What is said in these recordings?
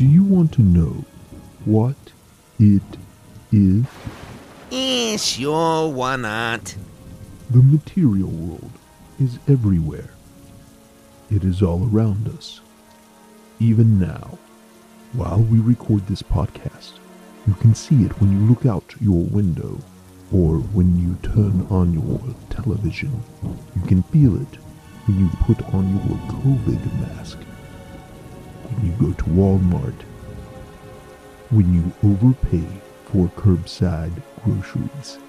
Do you want to know what it is? Sure, why not? The material world is everywhere. It is all around us. Even now, while we record this podcast, you can see it when you look out your window or when you turn on your television. You can feel it when you put on your COVID mask, when you go to Walmart, when you overpay for curbside groceries.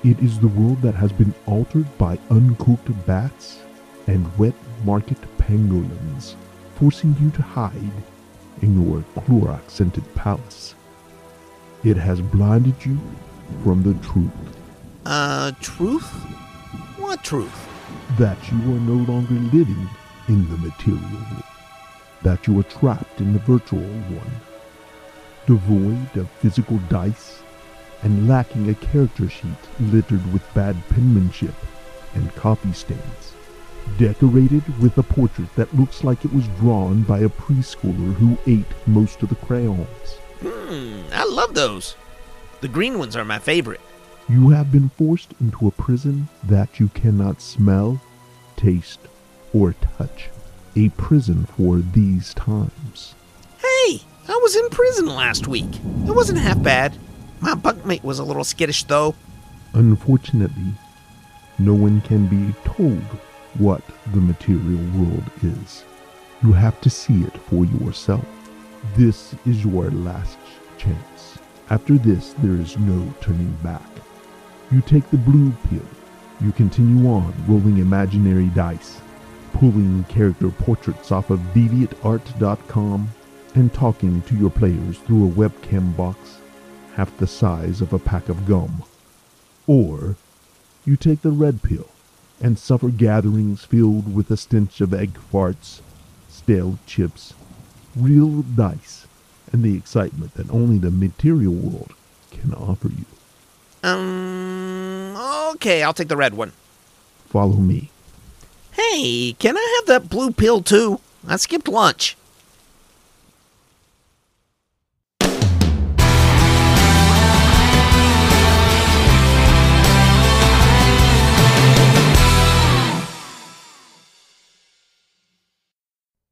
It is the world that has been altered by uncooked bats and wet market pangolins, forcing you to hide in your Clorox-scented palace. It has blinded you from the truth. Truth? What truth? That you are no longer living in the material world. That you are trapped in the virtual one, devoid of physical dice and lacking a character sheet littered with bad penmanship and coffee stains, decorated with a portrait that looks like it was drawn by a preschooler who ate most of the crayons. I love those. The green ones are my favorite. You have been forced into a prison that you cannot smell, taste, or touch. A prison for these times. Hey, I was in prison last week. It wasn't half bad. My bunkmate was a little skittish, though. Unfortunately, no one can be told what the material world is. You have to see it for yourself. This is your last chance. After this, there is no turning back. You take the blue pill. You continue on rolling imaginary dice, pulling character portraits off of deviantart.com, and talking to your players through a webcam box half the size of a pack of gum. Or you take the red pill and suffer gatherings filled with a stench of egg farts, stale chips, real dice, and the excitement that only the material world can offer you. Okay, I'll take the red one. Follow me. Hey, can I have that blue pill too? I skipped lunch.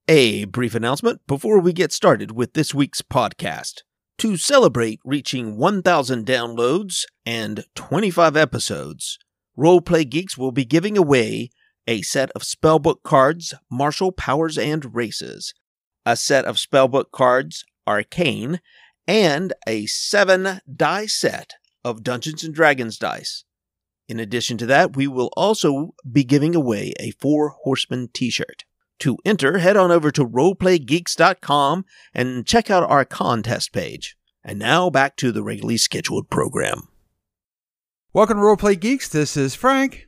A brief announcement before we get started with this week's podcast. To celebrate reaching 1,000 downloads and 25 episodes, Roleplay Geeks will be giving away a set of spellbook cards, Martial Powers and Races, a set of spellbook cards, Arcane, and a 7-die set of Dungeons & Dragons dice. In addition to that, we will also be giving away a 4 Horsemen t-shirt. To enter, head on over to roleplaygeeks.com and check out our contest page. And now back to the regularly scheduled program. Welcome to Roleplay Geeks. This is Frank.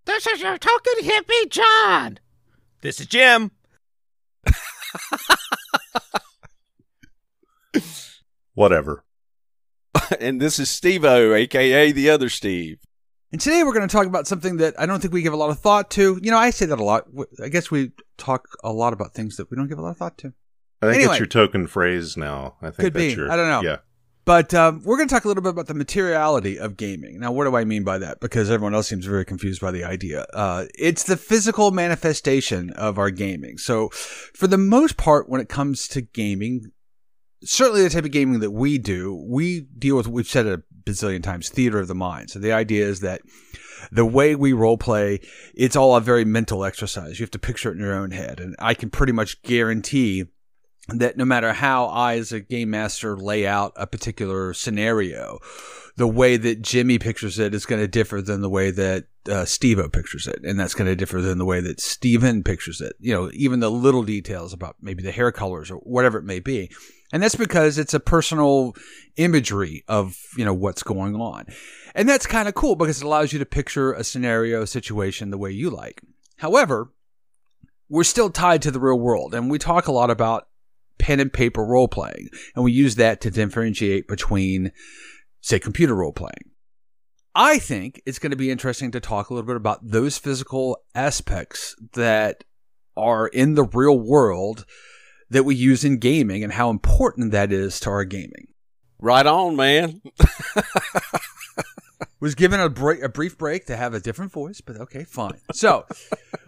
This is your token hippie, John. This is Jim. Whatever. And this is Steve-O, a.k.a. the other Steve. And today we're going to talk about something that I don't think we give a lot of thought to. You know, I say that a lot. I guess we talk a lot about things that we don't give a lot of thought to. I think Anyway. it's your token phrase now. I think Could that's be. your... I don't know. Yeah. But we're going to talk a little bit about the materiality of gaming. Now, what do I mean by that? Because everyone else seems very confused by the idea. It's the physical manifestation of our gaming. So, for the most part, when it comes to gaming, certainly the type of gaming that we deal with, we've said it a bazillion times, theater of the mind. So the idea is that the way we role play, it's all a very mental exercise. You have to picture it in your own head. And I can pretty much guarantee that no matter how I, as a game master, lay out a particular scenario, the way that Jimmy pictures it is going to differ than the way that Steve-O pictures it. And that's going to differ than the way that Steven pictures it. You know, even the little details about maybe the hair colors or whatever it may be. And that's because it's a personal imagery of, you know, what's going on. And that's kind of cool because it allows you to picture a scenario, a situation the way you like. However, we're still tied to the real world. And we talk a lot about pen and paper role playing. And we use that to differentiate between, say, computer role playing. I think it's going to be interesting to talk a little bit about those physical aspects that are in the real world that we use in gaming and how important that is to our gaming. Right on, man. Was given a brief break to have a different voice, but okay, fine. So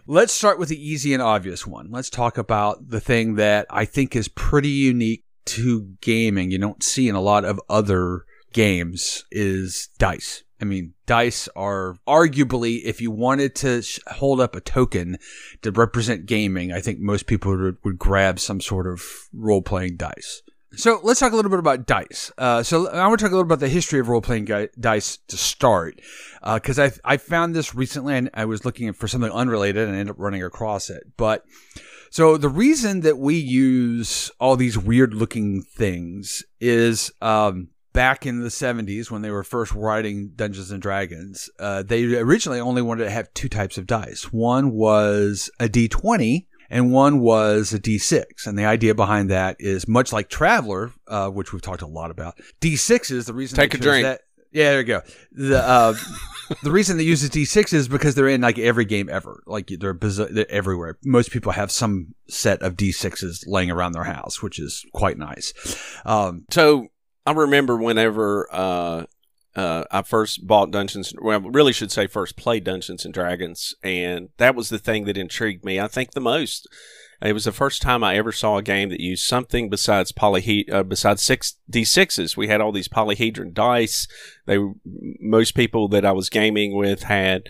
let's start with the easy and obvious one. Let's talk about the thing that I think is pretty unique to gaming. You don't see in a lot of other games is dice. I mean, dice are arguably, if you wanted to hold up a token to represent gaming, I think most people would grab some sort of role-playing dice. So let's talk a little bit about dice. So I want to talk a little about the history of role-playing dice to start, because I found this recently, and I was looking for something unrelated and ended up running across it. But so the reason that we use all these weird-looking things is back in the 70s when they were first writing Dungeons and Dragons, they originally only wanted to have two types of dice. One was a D20. And one was a D6. And the idea behind that is much like Traveler, which we've talked a lot about. D6 is the reason. Take a drink. Yeah, there you go. The reason they use the D6 is because they're in like every game ever. Like they're everywhere. Most people have some set of D6s laying around their house, which is quite nice. So I remember whenever I first bought I really should say first played Dungeons and Dragons, and that was the thing that intrigued me, I think, the most. It was the first time I ever saw a game that used something besides besides 6d6s. We had all these polyhedron dice. Most people that I was gaming with had,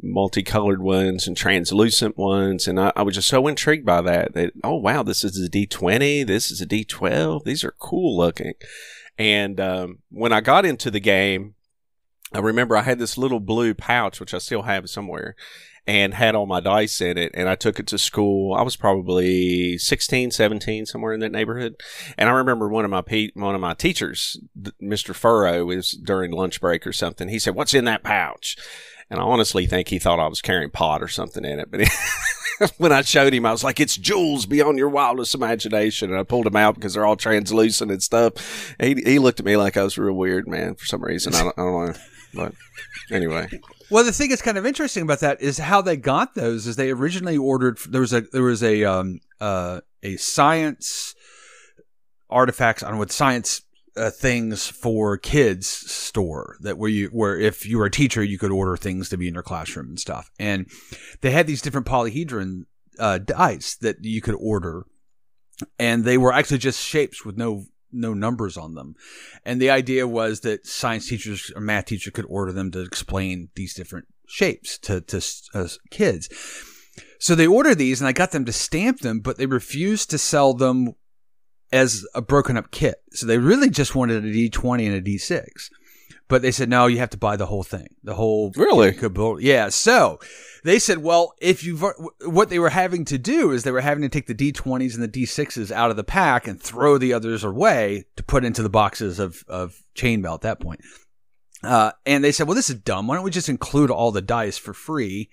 multicolored ones and translucent ones, and I was just so intrigued by that. Oh wow, this is a D20, this is a D12. These are cool looking. And when I got into the game, I remember I had this little blue pouch, which I still have somewhere, and had all my dice in it. And I took it to school. I was probably 16, 17, somewhere in that neighborhood. And I remember one of my teachers, Mr. Furrow, was during lunch break or something. He said, "What's in that pouch?" And I honestly think he thought I was carrying pot or something in it. But when I showed him, I was like, "It's jewels beyond your wildest imagination." And I pulled them out because they're all translucent and stuff. He looked at me like I was real weird, man, for some reason. I don't know. But anyway. Well, the thing that's kind of interesting about that is how they got those. Is they originally ordered, there was a science artifacts, I don't know what science things for kids store that where if you were a teacher, you could order things to be in your classroom and stuff. And they had these different polyhedron dice that you could order, and they were actually just shapes with no numbers on them. And the idea was that science teachers or math teachers could order them to explain these different shapes to kids. So they ordered these, and I got them to stamp them, but they refused to sell them as a broken up kit. So they really just wanted a D20 and a D6. But they said, no, you have to buy the whole thing. The whole really? Yeah. So they said, well, what they were having to do is they were having to take the D20s and the D6s out of the pack and throw the others away to put into the boxes of chainmail at that point. And they said, well, this is dumb. Why don't we just include all the dice for free?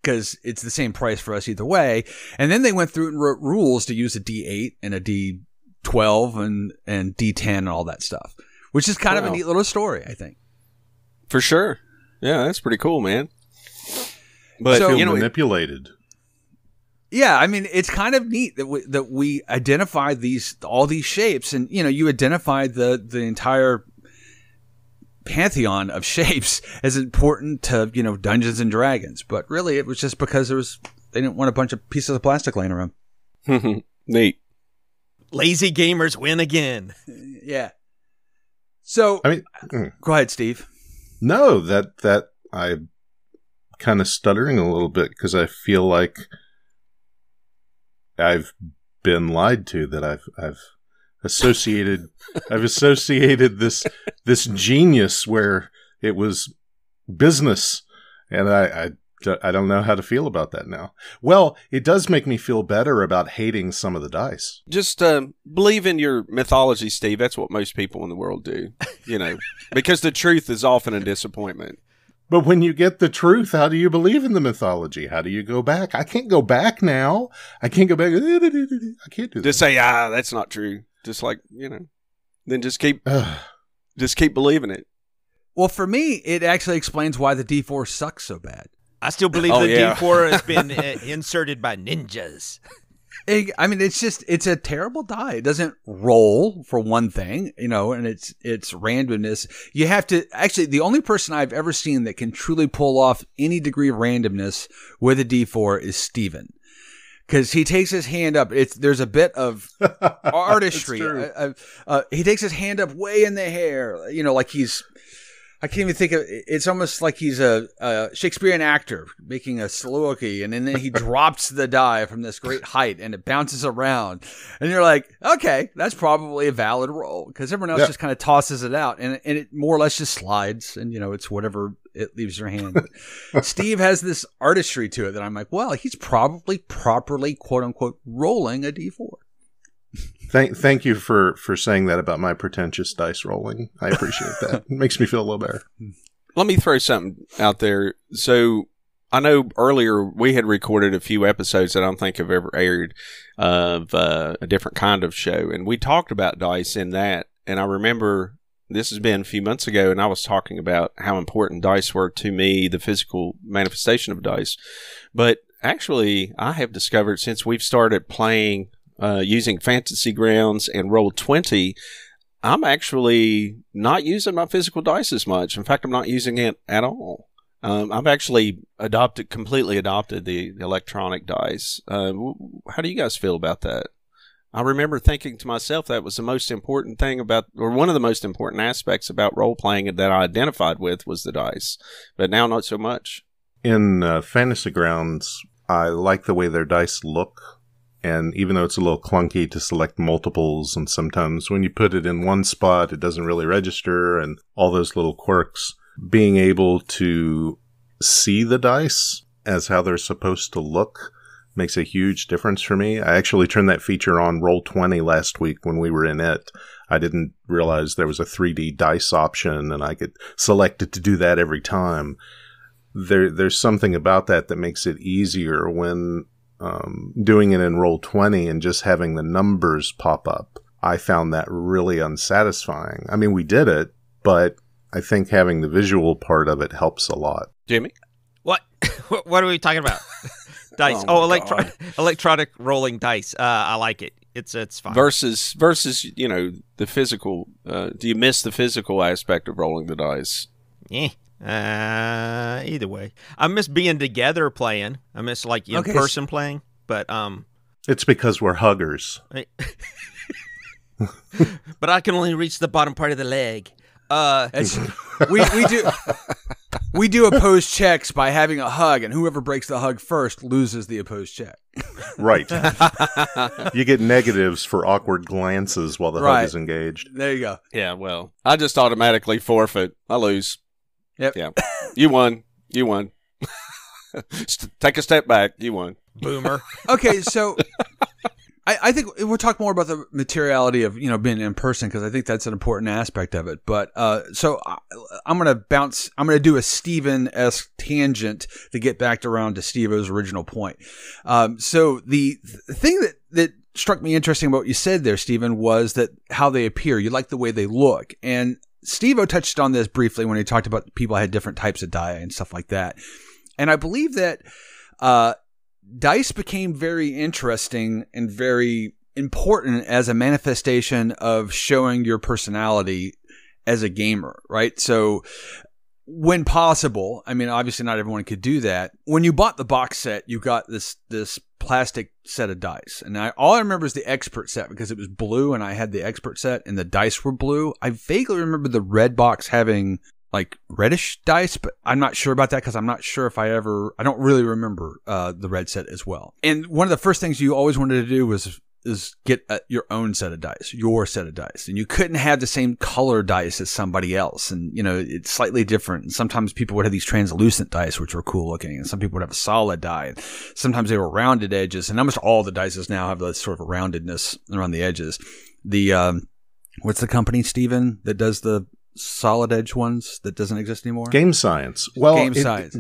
Because it's the same price for us either way. And then they went through and wrote rules to use a D8 and a D12 and D10 and all that stuff, which is kind of a neat little story, I think. For sure. Yeah, that's pretty cool, man. But so, manipulated. Yeah, I mean, it's kind of neat that we identified all these shapes, and you identified the entire pantheon of shapes as important to Dungeons and Dragons. But really, it was just because they didn't want a bunch of pieces of plastic laying around. Neat. Lazy gamers win again. Yeah. So, go ahead, Steve. No, that I'm kind of stuttering a little bit because I feel like I've been lied to, that I've associated this genius where it was business, and I don't know how to feel about that now. Well, it does make me feel better about hating some of the dice. Just believe in your mythology, Steve. That's what most people in the world do, because the truth is often a disappointment. But when you get the truth, how do you believe in the mythology? How do you go back? I can't go back now. I can't go back. I can't do that. Just say, that's not true. Just like, then just keep believing it. Well, for me, it actually explains why the D4 sucks so bad. I still believe the D4 has been inserted by ninjas. I mean, it's a terrible die. It doesn't roll, for one thing, and it's randomness. You have to, actually, the only person I've ever seen that can truly pull off any degree of randomness with a D4 is Steven. Because he takes his hand up. There's a bit of artistry. He takes his hand up way in the hair, like he's, I can't even think of, it's almost like he's a Shakespearean actor making a soliloquy, and then he drops the die from this great height and it bounces around. And you're like, okay, that's probably a valid roll, because everyone else just kind of tosses it out, and it more or less just slides, and it's whatever it leaves your hand. But Steve has this artistry to it that I'm like, well, he's probably properly, quote unquote, rolling a D4. Thank you for saying that about my pretentious dice rolling. I appreciate that. It makes me feel a little better. Let me throw something out there. So I know earlier we had recorded a few episodes that I don't think have ever aired of a different kind of show, and we talked about dice in that. And I remember this has been a few months ago, and I was talking about how important dice were to me, the physical manifestation of dice. But actually, I have discovered since we've started playing using Fantasy Grounds and Roll20, I'm actually not using my physical dice as much. In fact, I'm not using it at all. I've actually completely adopted the electronic dice. How do you guys feel about that? I remember thinking to myself that was the most important thing or one of the most important aspects about role-playing that I identified with was the dice. But now not so much. In Fantasy Grounds, I like the way their dice look. And even though it's a little clunky to select multiples, and sometimes when you put it in one spot, it doesn't really register, and all those little quirks, being able to see the dice as how they're supposed to look makes a huge difference for me. I actually turned that feature on Roll20 last week when we were in it. I didn't realize there was a 3D dice option, and I could select it to do that every time. There's something about that makes it easier when doing it in Roll20 and just having the numbers pop up. I found that really unsatisfying. I mean, we did it, but I think having the visual part of it helps a lot. Jimmy? What? What are we talking about? Dice. Electronic rolling dice. I like it. It's fine. Versus, the physical. Do you miss the physical aspect of rolling the dice? Yeah. Either way, I miss being together playing. I miss in person playing, but it's because we're huggers. But I can only reach the bottom part of the leg. We do opposed checks by having a hug, and whoever breaks the hug first loses the opposed check. Right. You get negatives for awkward glances while the hug is engaged. There you go. Yeah, well, I just automatically forfeit. I lose. Yep. Yeah. You won. Take a step back. You won. Boomer. Okay, so I think we'll talk more about the materiality of being in person, because I think that's an important aspect of it. But so I'm gonna do a Steven-esque tangent to get back around to Steve-O's original point. So the thing that struck me interesting about what you said there, Steven, was that how they appear. You like the way they look, and Steve-O touched on this briefly when he talked about people had different types of die and stuff like that. And I believe that dice became very interesting and very important as a manifestation of showing your personality as a gamer, right? So when possible, I mean, obviously not everyone could do that. When you bought the box set, you got this plastic set of dice. And all I remember is the expert set, because it was blue and I had the expert set and the dice were blue. I vaguely remember the red box having reddish dice, but I'm not sure about that, because I'm not sure if I don't really remember the red set as well. And one of the first things you always wanted to do was get your own set of dice, your set of dice. And you couldn't have the same color dice as somebody else. And, it's slightly different. And sometimes people would have these translucent dice, which were cool looking. And some people would have a solid die. And sometimes they were rounded edges. And almost all the dices now have that sort of roundedness around the edges. The, what's the company, Steven, that does the solid edge ones that doesn't exist anymore? Game Science. Well, Game Science.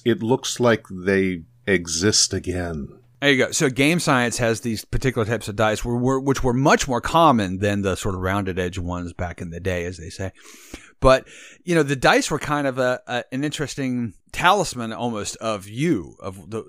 It looks like they exist again. There you go. So Game Science has these particular types of dice which were much more common than the sort of rounded edge ones back in the day, as they say. But, the dice were kind of an interesting talisman almost of you, of the,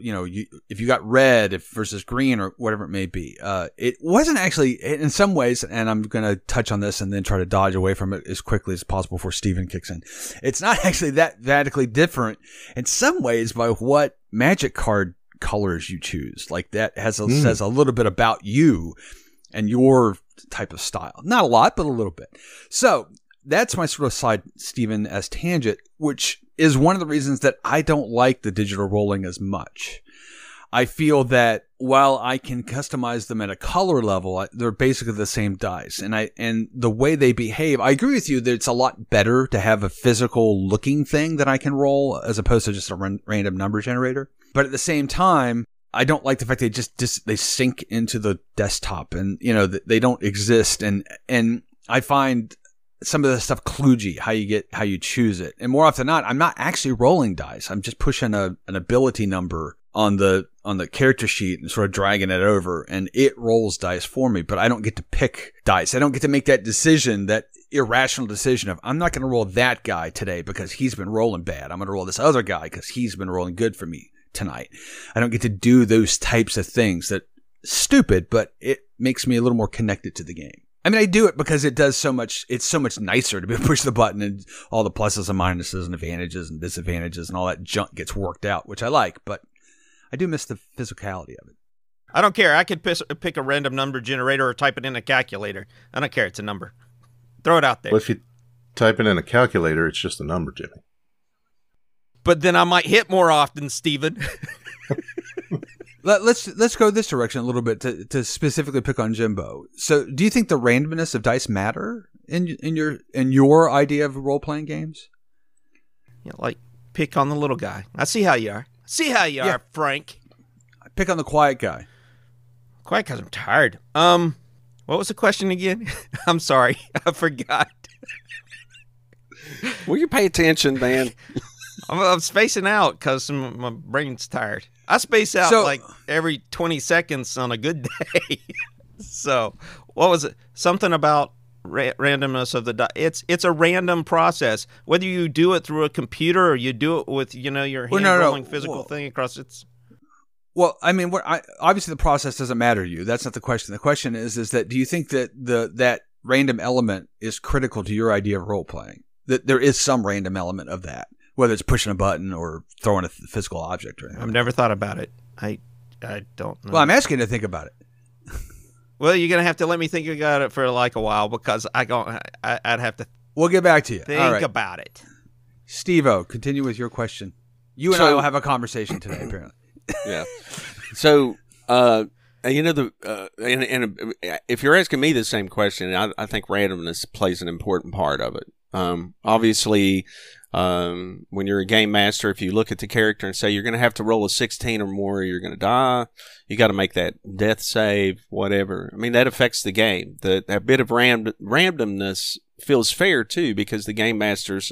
if you got red versus green or whatever it may be. It wasn't actually, in some ways, and I'm going to touch on this and then try to dodge away from it as quickly as possible before Steven kicks in. It's not actually that radically different in some ways by what Magic card colors you choose. Like that says a little bit about you and your type of style. Not a lot, but a little bit. So that's my sort of side Steven as tangent, which is one of the reasons that I don't like the digital rolling as much. I feel that while I can customize them at a color level, they're basically the same dice. And the way they behave, I agree with you that it's a lot better to have a physical looking thing that I can roll as opposed to just a random number generator. But at the same time, I don't like the fact they sink into the desktop and, they don't exist. And I find some of the stuff kludgy, how you choose it. And more often than not, I'm not actually rolling dice. I'm just pushing an ability number on the character sheet and sort of dragging it over, and it rolls dice for me, but I don't get to pick dice. I don't get to make that decision, that irrational decision of, I'm not going to roll that guy today because he's been rolling bad. I'm going to roll this other guy because he's been rolling good for me tonight. I don't get to do those types of things. That stupid, but it makes me a little more connected to the game. I mean, I do it because it does so much. It's so much nicer to be able to push the button and all the pluses and minuses and advantages and disadvantages and all that junk gets worked out, which I like, but I do miss the physicality of it. I don't care. I could pick a random number generator or type it in a calculator. I don't care. It's a number. Throw it out there. Well, if you type it in a calculator, it's just a number, Jimmy. But then I might hit more often, Steven. Let's go this direction a little bit to specifically pick on Jimbo. So, do you think the randomness of dice matter in your idea of role playing games? Yeah, like pick on the little guy. I see how you are. Are, Frank. I pick on the quiet guy. Quiet because I'm tired. What was the question again? I'm sorry, I forgot. Will you pay attention, man? I'm spacing out because my brain's tired. I space out like every 20 seconds on a good day. So, what was it? Something about randomness of the die. It's a random process. Whether you do it through a computer or you do it with your hand rolling physical thing across its. Well, I mean, obviously the process doesn't matter to you. That's not the question. The question is that do you think that that random element is critical to your idea of role playing? That there is some random element of that, whether it's pushing a button or throwing a physical object or anything. I've never thought about it. I don't know. Well, I'm asking you to think about it. Well, you're gonna have to let me think about it for like a while because I'd have to. We'll get back to you. Think about it. Steve-O, continue with your question. You and I will have a conversation today, apparently. Yeah. So, and if you're asking me the same question, I think randomness plays an important part of it. Obviously, when you're a game master, if you look at the character and say you're going to have to roll a 16 or more, or you're going to die, you got to make that death save, whatever. I mean, that affects the game. That bit of randomness feels fair too, because the game masters,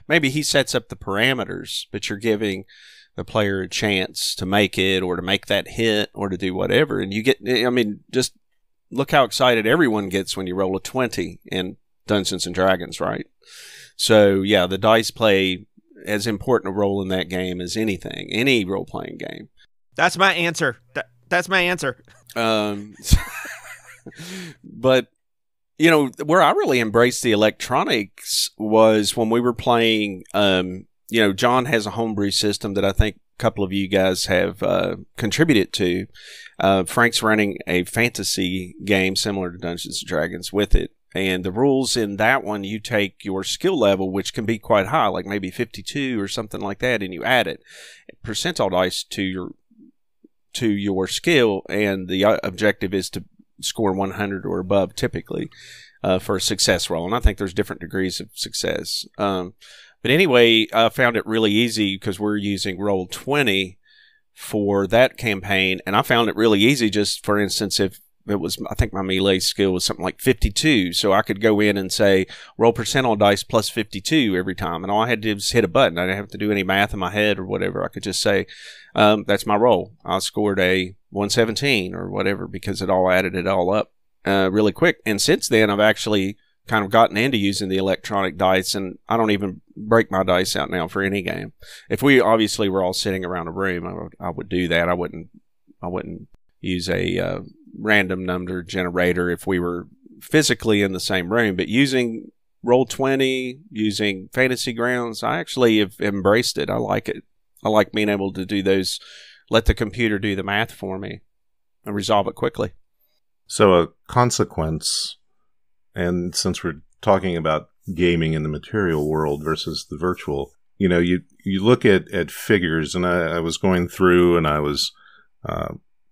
maybe he sets up the parameters, but you're giving the player a chance to make it or to make that hit or to do whatever. And you get, I mean, just look how excited everyone gets when you roll a 20 in Dungeons and Dragons, right? So, yeah, the dice play as important a role in that game as anything, any role-playing game. That's my answer. That's my answer. But, where I really embraced the electronics was when we were playing, John has a homebrew system that I think a couple of you guys have contributed to. Frank's running a fantasy game similar to Dungeons and Dragons with it. And the rules in that one, you take your skill level, which can be quite high, like maybe 52 or something like that, and you add it, percentile dice to your skill, and the objective is to score 100 or above typically for a success roll. And I think there's different degrees of success. But anyway, I found it really easy because we're using roll 20 for that campaign, and I found it really easy. Just for instance, if it was, I think my melee skill was something like 52. So I could go in and say, roll percentile dice plus 52 every time. And all I had to do was hit a button. I didn't have to do any math in my head or whatever. I could just say, that's my roll. I scored a 117 or whatever because it all added it all up really quick. And since then, I've actually kind of gotten into using the electronic dice, and I don't even break my dice out now for any game. If we obviously were all sitting around a room, I would do that. I wouldn't use a random number generator if we were physically in the same room. But using Roll20, using Fantasy Grounds, I actually have embraced it. I like it. I like being able to do those, let the computer do the math for me and resolve it quickly. So a consequence, and since we're talking about gaming in the material world versus the virtual, you look at figures, and I was going through and I was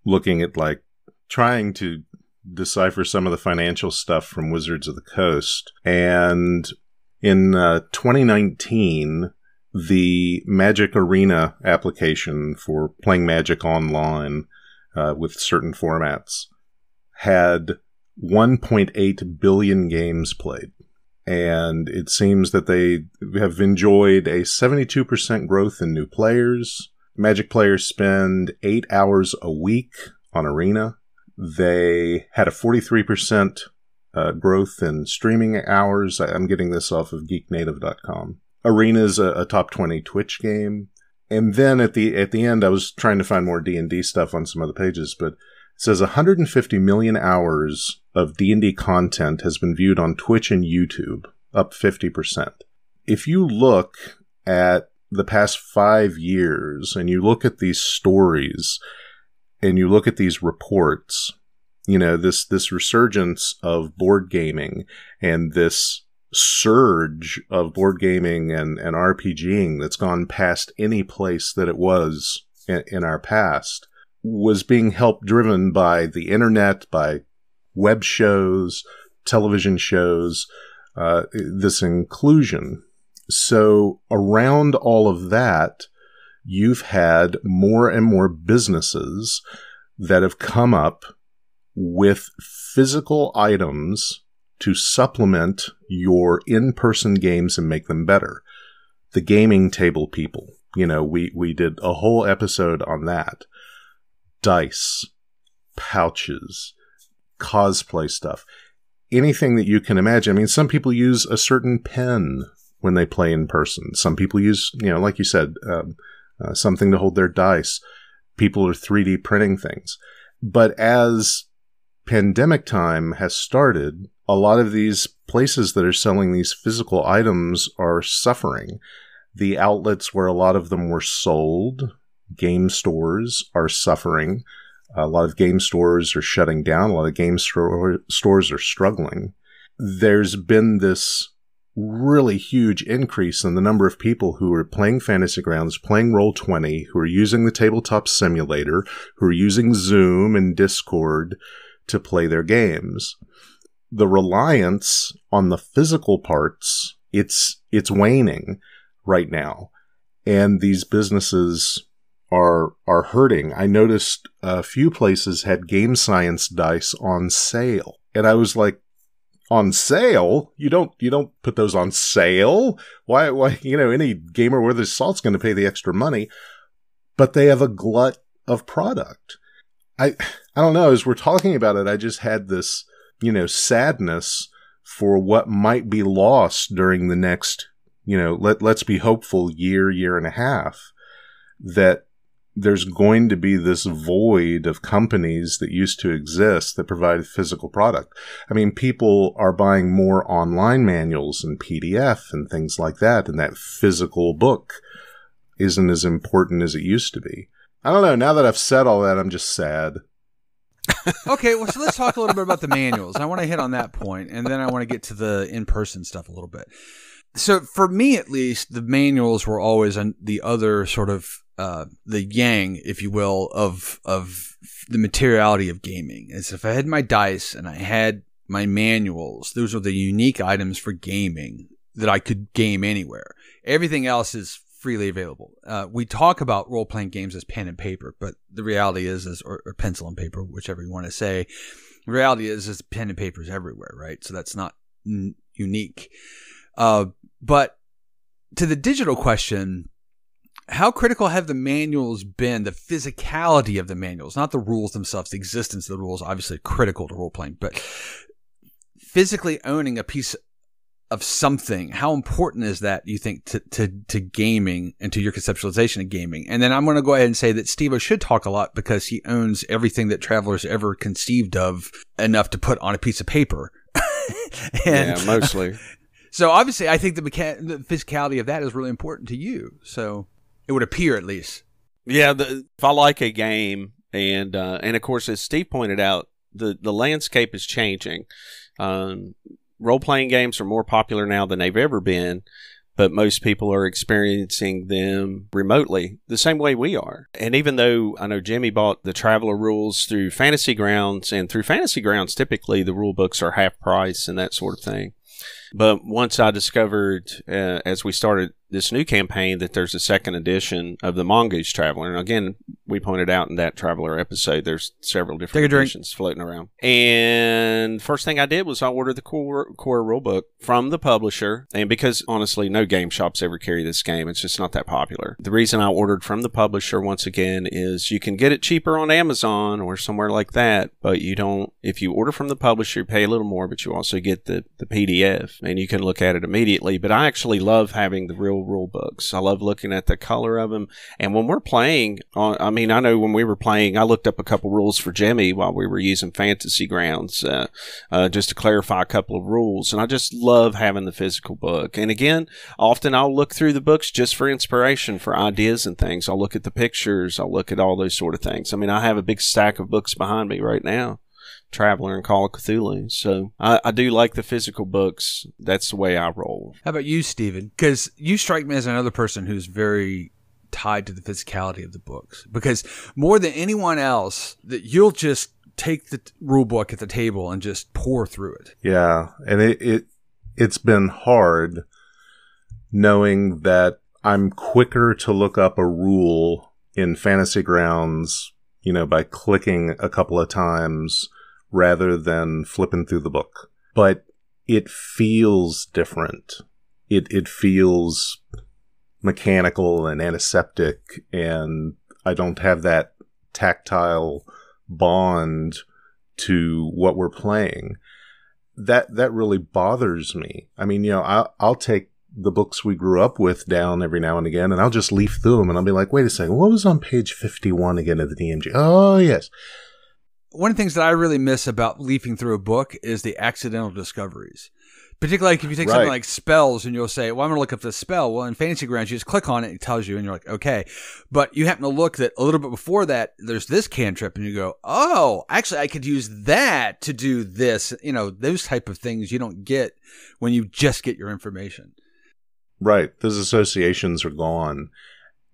looking at like trying to decipher some of the financial stuff from Wizards of the Coast. And in 2019, the Magic Arena application for playing Magic online with certain formats had 1.8 billion games played. And it seems that they have enjoyed a 72% growth in new players. Magic players spend 8 hours a week on Arena. They had a 43% growth in streaming hours. I'm getting this off of geeknative.com. Arena is a top 20 Twitch game. And then at the end, I was trying to find more D&D stuff on some other pages, but it says 150 million hours of D&D content has been viewed on Twitch and YouTube, up 50%. If you look at the past 5 years and you look at these stories and you look at these reports, this resurgence of board gaming and this surge of board gaming and RPGing that's gone past any place that it was in our past was being helped driven by the internet, by web shows, television shows, this inclusion. So around all of that, you've had more and more businesses that have come up with physical items to supplement your in-person games and make them better. The gaming table people, we did a whole episode on that. Dice, pouches, cosplay stuff, anything that you can imagine. I mean, some people use a certain pen when they play in person. Some people use, like you said, something to hold their dice. People are 3D printing things. But as pandemic time has started, a lot of these places that are selling these physical items are suffering. The outlets where a lot of them were sold, game stores, are suffering. A lot of game stores are shutting down. A lot of game stores are struggling. There's been this really huge increase in the number of people who are playing Fantasy Grounds, playing Roll20, who are using the tabletop simulator, who are using Zoom and Discord to play their games. The reliance on the physical parts, it's waning right now. And these businesses are hurting. I noticed a few places had game science dice on sale. And I was like, on sale? You don't put those on sale? Why, any gamer worth his salt's going to pay the extra money, but they have a glut of product. I don't know. As we're talking about it, I just had this, sadness for what might be lost during the next, let's be hopeful year and a half, that there's going to be this void of companies that used to exist that provide physical product. I mean, people are buying more online manuals and PDF and things like that, and that physical book isn't as important as it used to be. I don't know. Now that I've said all that, I'm just sad. Okay, well, so let's talk a little bit about the manuals. I want to hit on that point, and then I want to get to the in-person stuff a little bit. So for me, at least, the manuals were always the other sort of the yang, if you will, of the materiality of gaming. As if I had my dice and I had my manuals, those are the unique items for gaming that I could game anywhere. Everything else is freely available. We talk about role-playing games as pen and paper, but the reality is or pencil and paper, whichever you want to say. The reality is pen and paper is everywhere, right? So that's not unique. But to the digital question, how critical have the manuals been? The physicality of the manuals, not the rules themselves. The existence of the rules, obviously critical to role-playing, but physically owning a piece of something, how important is that, you think, to gaming and to your conceptualization of gaming? And then I'm going to go ahead and say that Steve-O should talk a lot because he owns everything that Traveler's ever conceived of enough to put on a piece of paper. Yeah, mostly. So obviously, I think the physicality of that is really important to you. So it would appear, at least. Yeah, if I like a game, and of course, as Steve pointed out, the landscape is changing. Role-playing games are more popular now than they've ever been, but most people are experiencing them remotely the same way we are. And even though I know Jimmy bought the Traveler rules through Fantasy Grounds, and through Fantasy Grounds, typically the rule books are half price and that sort of thing. But once I discovered, as we started this new campaign, that there's a second edition of the Mongoose Traveler. And again, we pointed out in that Traveler episode, there's several different editions floating around. And first thing I did was I ordered the core rulebook from the publisher. And because, honestly, no game shops ever carry this game, it's just not that popular. The reason I ordered from the publisher, once again, is you can get it cheaper on Amazon or somewhere like that, but you don't. If you order from the publisher, you pay a little more, but you also get the PDF, and you can look at it immediately. But I actually love having the real rule books. I love looking at the color of them. And when we're playing, I know when we were playing, I looked up a couple rules for Jimmy while we were using Fantasy Grounds, just to clarify a couple of rules. And I just love having the physical book. And again, often I'll look through the books just for inspiration, for ideas and things. I'll look at the pictures. I'll look at all those sort of things. I mean, I have a big stack of books behind me right now. Traveler and Call of Cthulhu. So I do like the physical books. That's the way I roll. How about you, Stephen? Because you strike me as another person who's very tied to the physicality of the books. Because more than anyone else, that you'll just take the rule book at the table and just pour through it. Yeah, and it's been hard knowing that I'm quicker to look up a rule in Fantasy Grounds, by clicking a couple of times rather than flipping through the book. But it feels different. It feels mechanical and antiseptic, and I don't have that tactile bond to what we're playing. That really bothers me. I mean, I'll take the books we grew up with down every now and again, and I'll just leaf through them, and I'll be like, wait a second, what was on page 51 again of the DMG? Oh, yes. One of the things that I really miss about leafing through a book is the accidental discoveries. Particularly if you take something like spells and you'll say, well, I'm going to look up this spell. Well, in Fantasy Grounds, you just click on it, it tells you, and you're like, okay. But you happen to look that a little bit before that, there's this cantrip, and you go, oh, actually, I could use that to do this. Those type of things you don't get when you just get your information. Right. Those associations are gone.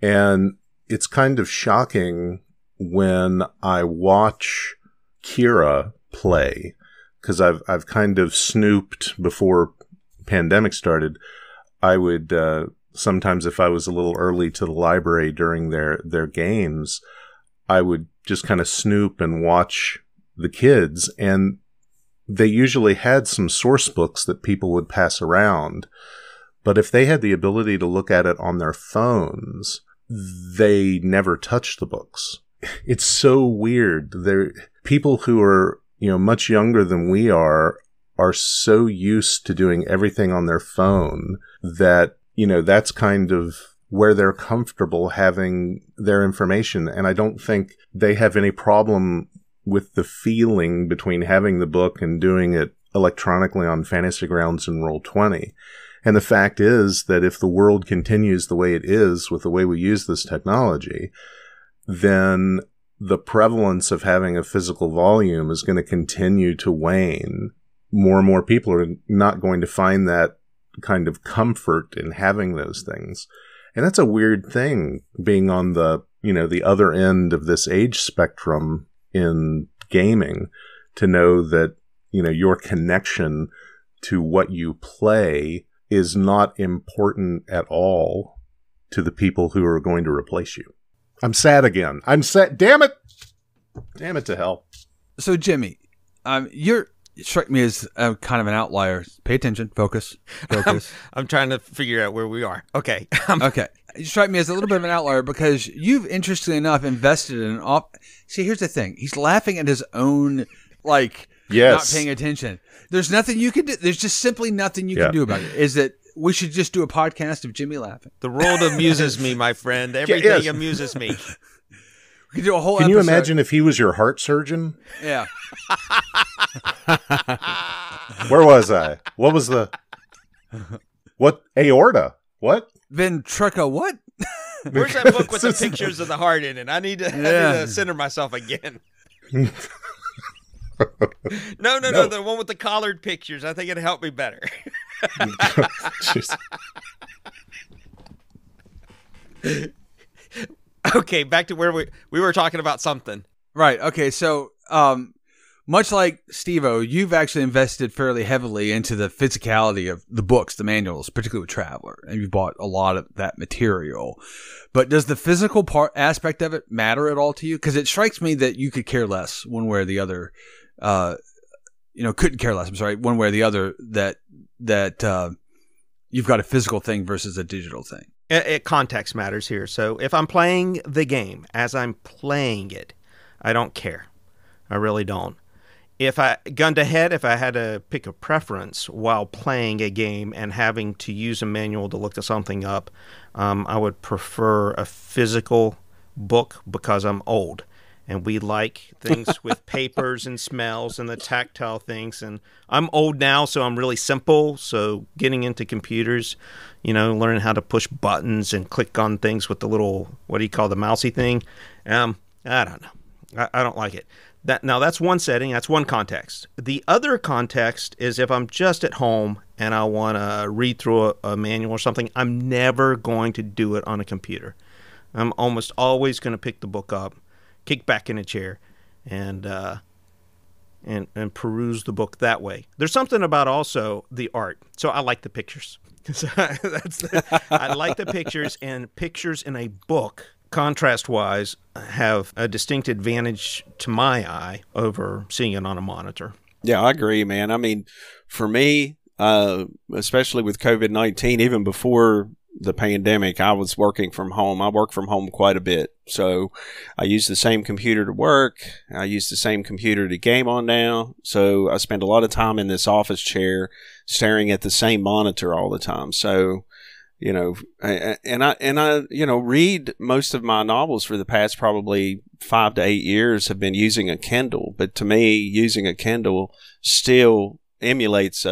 And it's kind of shocking when I watch Kira play, because I've kind of snooped before pandemic started. I would sometimes, if I was a little early to the library during their games, I would just kind of snoop and watch the kids, and they usually had some source books that people would pass around. But if they had the ability to look at it on their phones, they never touched the books. It's so weird. People who are, much younger than we are so used to doing everything on their phone that, that's kind of where they're comfortable having their information. And I don't think they have any problem with the feeling between having the book and doing it electronically on Fantasy Grounds and Roll20. And the fact is that if the world continues the way it is with the way we use this technology, then the prevalence of having a physical volume is going to continue to wane. More and more people are not going to find that kind of comfort in having those things. And that's a weird thing, being on the other end of this age spectrum in gaming, to know that, your connection to what you play is not important at all to the people who are going to replace you. I'm sad again. I'm sad. Damn it. Damn it to hell. So, Jimmy, you strike me as kind of an outlier. Pay attention. Focus. I'm trying to figure out where we are. Okay. Okay. You strike me as a little bit of an outlier because you've, interestingly enough, invested in See, here's the thing. He's laughing at his own, Yes. not paying attention. There's nothing you can do. There's just simply nothing you can do about it. Is that we should just do a podcast of Jimmy laughing. The world amuses me, my friend. Everything amuses me. We could do a whole Can episode. you imagine if he was your heart surgeon? Yeah. Where was I? What was the... What? Aorta? What? Ventrica what? Where's that book with the pictures of the heart in it? I need to center myself again. No, the one with the collared pictures. I think it'd help me better. Okay, back to where we were talking about something. Right. Okay. So, much like Steve-O, you've actually invested fairly heavily into the physicality of the books, the manuals, particularly with Traveller, and you've bought a lot of that material. But does the physical aspect of it matter at all to you? Because it strikes me that you could care less one way or the other. Couldn't care less. I'm sorry, one way or the other. That you've got a physical thing versus a digital thing. Context matters here. So if I'm playing the game as I'm playing it, I don't care. I really don't. If I gun to head, if I had to pick a preference while playing a game and having to use a manual to look something up, I would prefer a physical book because I'm old. And we like things with papers and smells and the tactile things. And I'm old now, so I'm really simple. So getting into computers, learning how to push buttons and click on things with the little, what do you call the mousy thing? I don't know. I don't like it. That's one setting. That's one context. The other context is if I'm just at home and I want to read through a manual or something, I'm never going to do it on a computer. I'm almost always going to pick the book up, kick back in a chair, and peruse the book that way. There's something about also the art. So I like the pictures. I like the pictures, and pictures in a book, contrast-wise, have a distinct advantage to my eye over seeing it on a monitor. Yeah, I agree, man. I mean, for me, especially with COVID-19, even before the pandemic, I was working from home. I work from home quite a bit. So I use the same computer to work. I use the same computer to game on now. So I spend a lot of time in this office chair staring at the same monitor all the time. So, I read most of my novels for the past probably 5 to 8 years have been using a Kindle. But to me, using a Kindle still emulates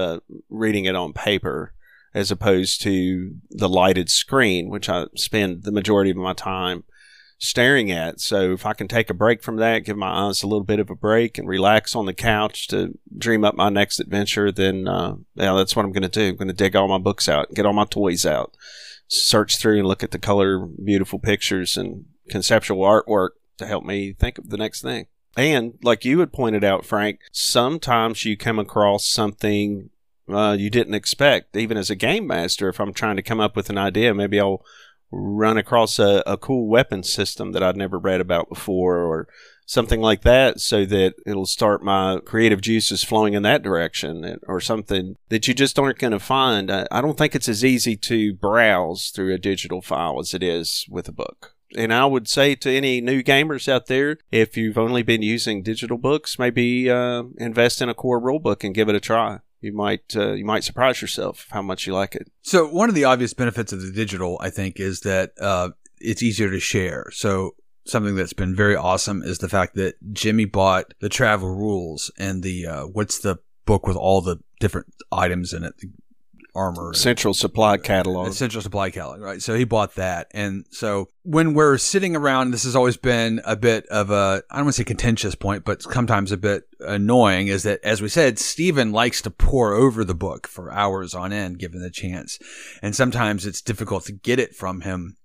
reading it on paper, as opposed to the lighted screen, which I spend the majority of my time staring at. So if I can take a break from that, give my eyes a little bit of a break and relax on the couch to dream up my next adventure, then that's what I'm going to do. I'm going to dig all my books out, get all my toys out, search through and look at the color, beautiful pictures and conceptual artwork to help me think of the next thing. And like you had pointed out, Frank, sometimes you come across something you didn't expect. Even as a game master, if I'm trying to come up with an idea, maybe I'll run across a cool weapon system that I'd never read about before or something like that, so that it'll start my creative juices flowing in that direction, or something that you just aren't going to find. I don't think it's as easy to browse through a digital file as it is with a book. And I would say to any new gamers out there, if you've only been using digital books, maybe invest in a core rule book and give it a try. You might surprise yourself how much you like it. So one of the obvious benefits of the digital, I think, is that it's easier to share. So something that's been very awesome is the fact that Jimmy bought the travel rules and the what's the book with all the different items in it, the armor. Central Supply Catalog. Central Supply Catalog, right? So he bought that. And so when we're sitting around, this has always been a bit of a, I don't want to say contentious point, but sometimes a bit annoying, is that, as we said, Stephen likes to pore over the book for hours on end, given the chance. And sometimes it's difficult to get it from him.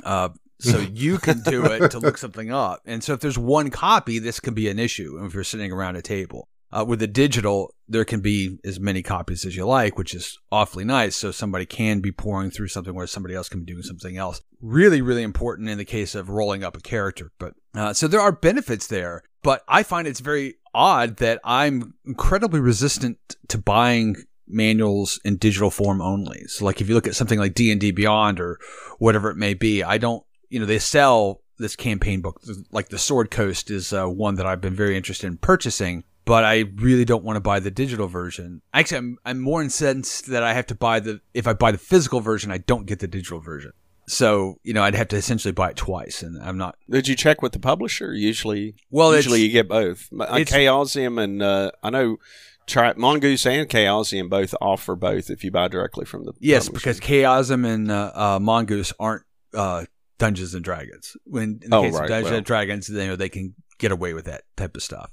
So you can do it to look something up. And so if there's one copy, this can be an issue if you're sitting around a table. With the digital, there can be as many copies as you like, which is awfully nice. So somebody can be pouring through something where somebody else can be doing something else. Really, really important in the case of rolling up a character. But so there are benefits there. But I find it's very odd that I'm incredibly resistant to buying manuals in digital form only. So like if you look at something like D&D Beyond or whatever it may be, I don't, they sell this campaign book. Like the Sword Coast is one that I've been very interested in purchasing. but I really don't want to buy the digital version. Actually, I'm more incensed that I have to buy if I buy the physical version, I don't get the digital version. So, I'd have to essentially buy it twice, and I'm not. Did you check with the publisher? Usually you get both. Chaosium and I know Mongoose and Chaosium both offer both if you buy directly from the Yes, publisher. because Chaosium and Mongoose aren't Dungeons and Dragons. When in the case of Dungeons and Dragons, they can get away with that type of stuff.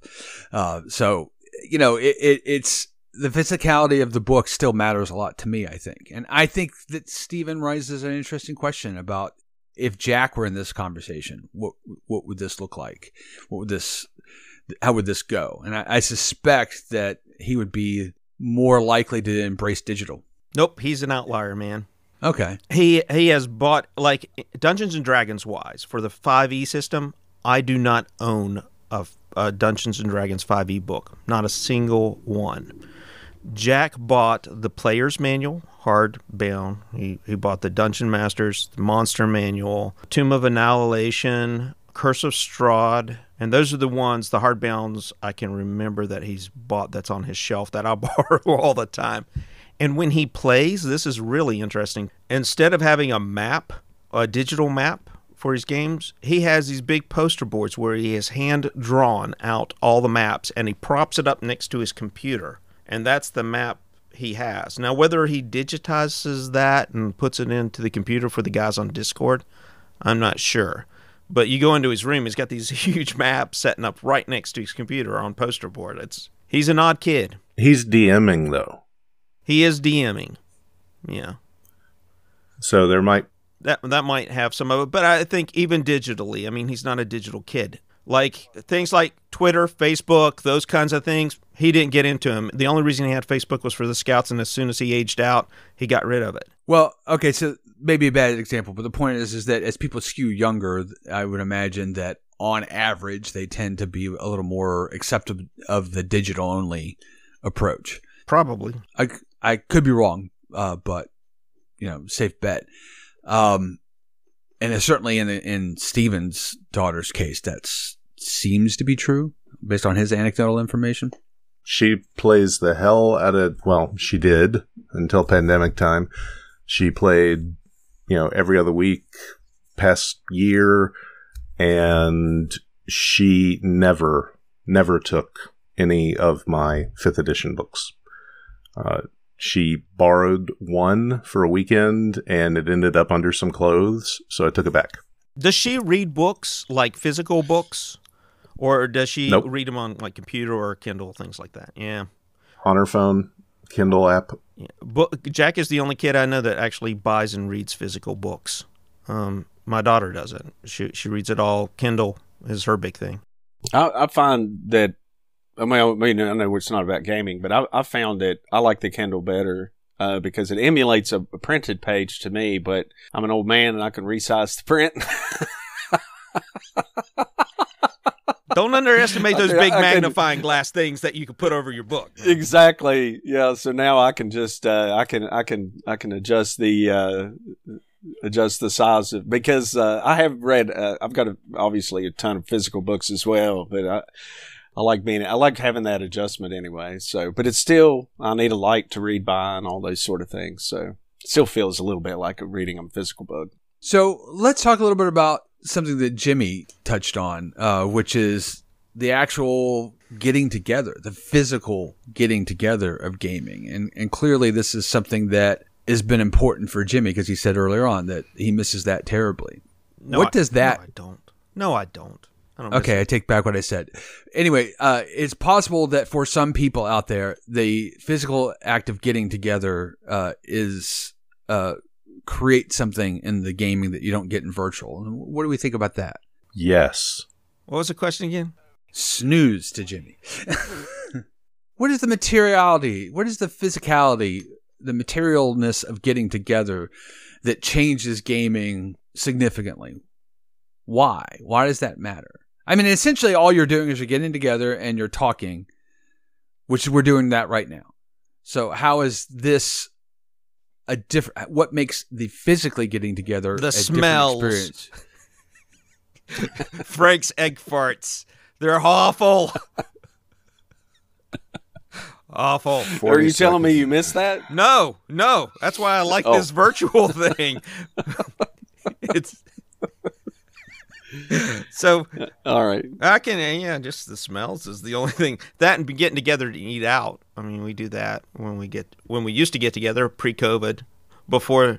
So it's the physicality of the book still matters a lot to me, I think. And I think that Stephen raises an interesting question about if Jack were in this conversation, what would this look like? How would this go? And I suspect that he would be more likely to embrace digital. Nope, he's an outlier, man. Okay. He has bought, like, Dungeons and Dragons wise, for the 5e system, I do not own a Dungeons and Dragons 5e book. Not a single one. Jack bought the Player's Manual, hardbound. He bought the Dungeon Masters, the Monster Manual, Tomb of Annihilation, Curse of Strahd, and those are the ones, the hardbounds I can remember that he's bought that's on his shelf that I borrow all the time. And when he plays, this is really interesting. Instead of having a digital map for his games, he has these big poster boards where he has hand-drawn out all the maps, and he props it up next to his computer. And that's the map he has. Now, whether he digitizes that and puts it into the computer for the guys on Discord, I'm not sure. But you go into his room, he's got these huge maps setting up right next to his computer on poster board. He's an odd kid. He's DMing, though. He is DMing. Yeah. So there might... That might have some of it. But I think even digitally, I mean, he's not a digital kid. Like, things like Twitter, Facebook, those kinds of things, he didn't get into them. The only reason he had Facebook was for the scouts, and as soon as he aged out, he got rid of it. Well, okay, so maybe a bad example, but the point is that as people skew younger, I would imagine that on average, they tend to be a little more accepting of the digital-only approach. Probably. I could be wrong, but, safe bet. And certainly in Stephen's daughter's case, that seems to be true based on his anecdotal information. She plays the hell out of, well, she did until pandemic time. She played, every other week past year, and she never took any of my 5th edition books. She borrowed one for a weekend, and it ended up under some clothes, so I took it back. Does she read books, like physical books? Or does she Nope. read them on like computer or Kindle, things like that? Yeah. On her phone, Kindle app. Yeah. Jack is the only kid I know that actually buys and reads physical books. My daughter doesn't. She reads it all. Kindle is her big thing. I find that, I know it's not about gaming, but I found that I like the Kindle better because it emulates a printed page to me, but I'm an old man and I can resize the print. Don't underestimate those big magnifying glass things that you can put over your book. Exactly. Yeah. So now I can just I can adjust the size of, because I have read I've got obviously a ton of physical books as well, but I like having that adjustment anyway. So, but it's still, I need a light to read by and all those sort of things. So it still feels a little bit like reading a physical book. So let's talk a little bit about something that Jimmy touched on, which is the actual getting together, the physical getting together of gaming. And clearly this is something that has been important for Jimmy because he said earlier on that he misses that terribly. No, I don't. Okay, I take back what I said. Anyway, it's possible that for some people out there, the physical act of getting together is create something in the gaming that you don't get in virtual. What do we think about that? Yes. What was the question again? Snooze to Jimmy. What is the materiality? What is the physicality, the materialness of getting together that changes gaming significantly? Why? Why does that matter? I mean, essentially all you're doing is you're getting together and you're talking, which we're doing that right now. So how is this a different, what makes the physically getting together the a smells. different experience? Frank's egg farts. They're awful. Awful. Are 40 you telling me seconds. you missed that? No. That's why I like this virtual thing. It's so All right. I can, just the smells is the only thing. That and getting together to eat out. I mean, we do that when we used to get together pre-COVID, before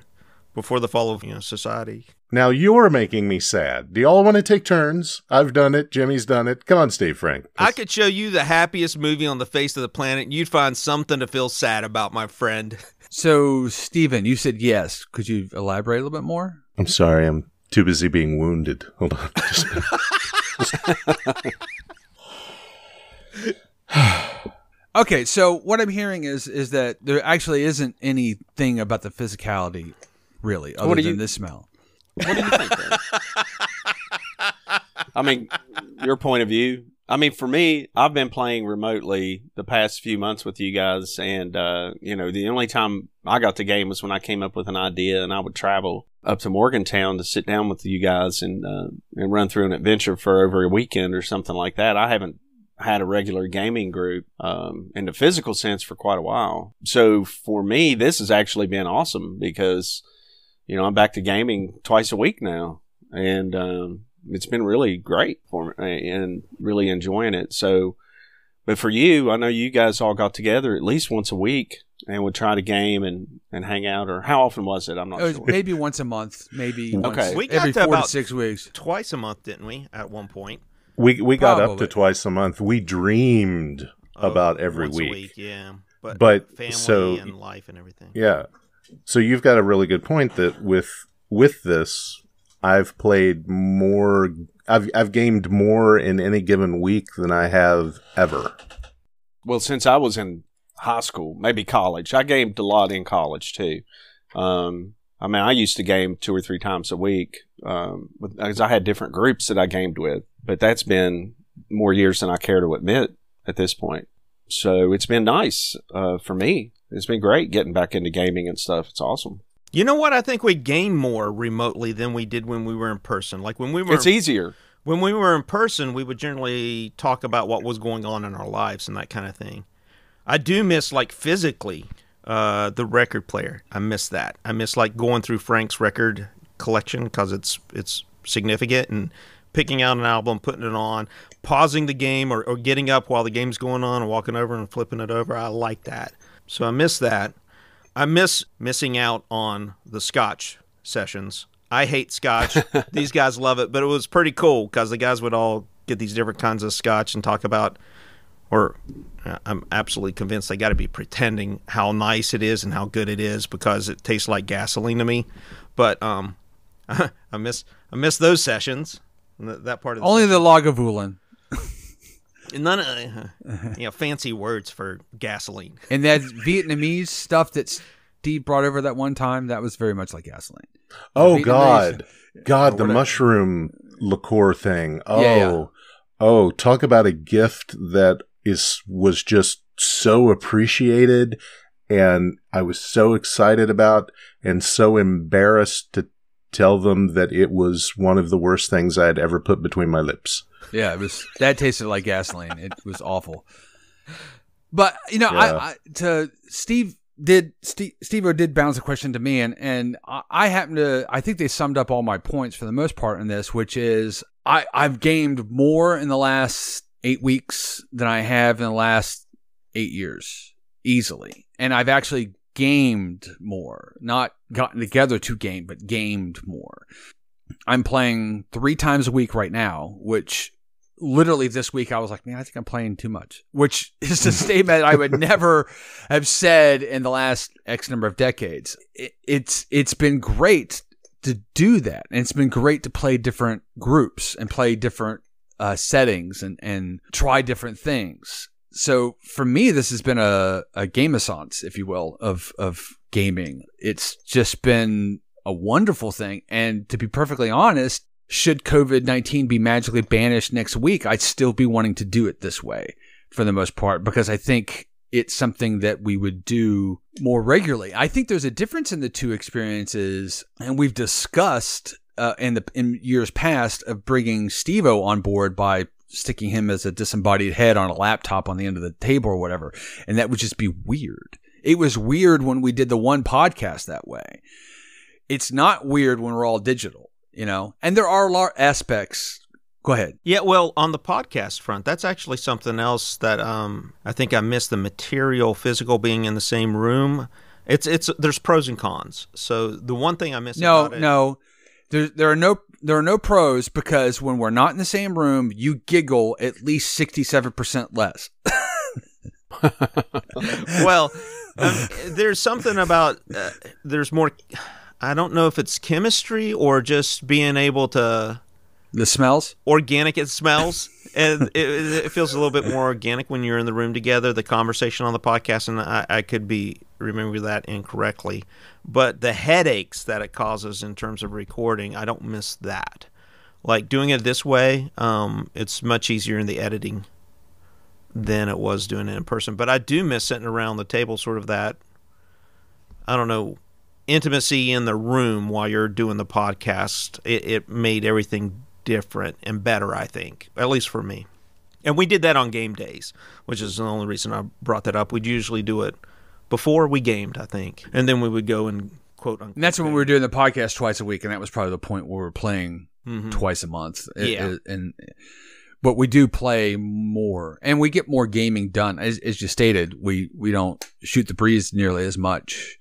the fall of society. Now you're making me sad. Do y'all want to take turns? I've done it. Jimmy's done it. Come on, Steve Frank. I could show you the happiest movie on the face of the planet, and you'd find something to feel sad about, my friend. So, Steven, you said yes. Could you elaborate a little bit more? I'm sorry. I'm too busy being wounded. Hold on. Okay, so what I'm hearing is that there actually isn't anything about the physicality, really, other than the smell. What do you think, Dan? I mean, your point of view. I mean, for me, I've been playing remotely the past few months with you guys, and the only time I got to game was when I came up with an idea, and I would travel up to Morgantown to sit down with you guys and run through an adventure for over a weekend or something like that. I haven't had a regular gaming group in the physical sense for quite a while. So for me, this has actually been awesome because, I'm back to gaming twice a week now, and it's been really great for me and really enjoying it. So, but for you, I know you guys all got together at least once a week and would try to game and hang out, or how often was it? I'm not sure. Maybe once a month, maybe once We got every to 4 to about 6 weeks. Twice a month, didn't we? At one point, We got up to Probably. twice a month. We dreamed about every once a week. yeah. But family and life and everything. Yeah. So you've got a really good point that with this, I've played more. I've gamed more in any given week than I have ever. Well, since I was in high school, maybe college, I gamed a lot in college too. I used to game 2 or 3 times a week because I had different groups that I gamed with. But that's been more years than I care to admit at this point. So it's been nice for me. It's been great getting back into gaming and stuff. It's awesome. You know what? I think we game more remotely than we did when we were in person. Like when we were, It's easier. When we were in person, we would generally talk about what was going on in our lives and that kind of thing. I do miss, like, physically, the record player. I miss that. I miss, like, going through Frank's record collection because it's significant, and picking out an album, putting it on, pausing the game or getting up while the game's going on and walking over and flipping it over. I like that. So I miss that. I miss missing out on the Scotch sessions. I hate Scotch. These guys love it, but it was pretty cool because the guys would all get these different kinds of Scotch and talk about, or I'm absolutely convinced they got to be pretending how nice it is and how good it is because it tastes like gasoline to me. But I miss those sessions. That part of the Only the Lagavulin. none of fancy words for gasoline. And that Vietnamese stuff that Steve brought over that one time, that was very much like gasoline. Oh, Vietnamese- God, the mushroom liqueur thing. Oh, Yeah. Oh, talk about a gift that was just so appreciated, and I was so excited about, and so embarrassed to tell them that it was one of the worst things I had ever put between my lips. Yeah, that tasted like gasoline. It was awful. But Yeah. I to Steve did bounce a question to me, and I think they summed up all my points for the most part in this, which is I've gamed more in the last 8 weeks than I have in the last 8 years, easily. And I've actually gamed more, not gotten together to game, but gamed more. I'm playing 3 times a week right now, which literally this week I was like, man, I think I'm playing too much, which is a statement I would never have said in the last X number of decades. It's been great to do that. And it's been great to play different groups and play different settings and try different things. So for me, this has been a game-assance, if you will, of gaming. It's just been a wonderful thing. And to be perfectly honest, should COVID-19 be magically banished next week, I'd still be wanting to do it this way for the most part, because I think it's something that we would do more regularly. I think there's a difference in the two experiences, and we've discussed in years past of bringing Steve-O on board by sticking him as a disembodied head on a laptop on the end of the table or whatever. And that would just be weird. It was weird when we did the one podcast that way. It's not weird when we're all digital, you know? And there are aspects. Go ahead. Yeah, well, on the podcast front, that's actually something else that I think I missed, the material, physical being in the same room. There's pros and cons. So the one thing I missed about it... No. There are no pros, because when we're not in the same room, you giggle at least 67% less. Well, there's something about there's more. I don't know if it's chemistry or just being able to. The smells? Organic, it smells. And it feels a little bit more organic when you're in the room together, the conversation on the podcast, and I could be remembering that incorrectly. But the headaches that it causes in terms of recording, I don't miss that. Like doing it this way, it's much easier in the editing than it was doing it in person. But I do miss sitting around the table, sort of that, I don't know, intimacy in the room while you're doing the podcast. It made everything different and better, I think, at least for me. And we did that on game days, which is the only reason I brought that up. We'd usually do it before we gamed, I think, and then we would go and quote unquote. And that's when we were doing the podcast twice a week, and that was probably the point where we were playing twice a month. But we do play more, and we get more gaming done. As you stated, we don't shoot the breeze nearly as much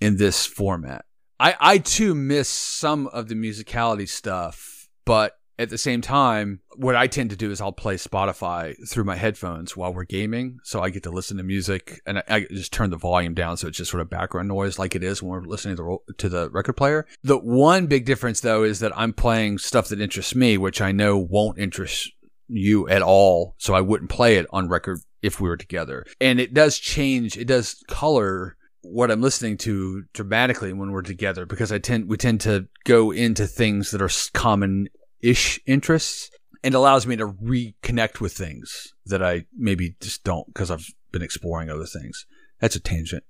in this format. I too miss some of the musicality stuff. But at the same time, what I tend to do is I'll play Spotify through my headphones while we're gaming. So I get to listen to music, and I just turn the volume down so it's just sort of background noise like it is when we're listening to the record player. The one big difference, though, is that I'm playing stuff that interests me, which I know won't interest you at all. So I wouldn't play it on record if we were together. And it does change. It does color what I'm listening to dramatically when we're together, because we tend to go into things that are common-ish interests, and allows me to reconnect with things that I maybe just don't, because I've been exploring other things. That's a tangent.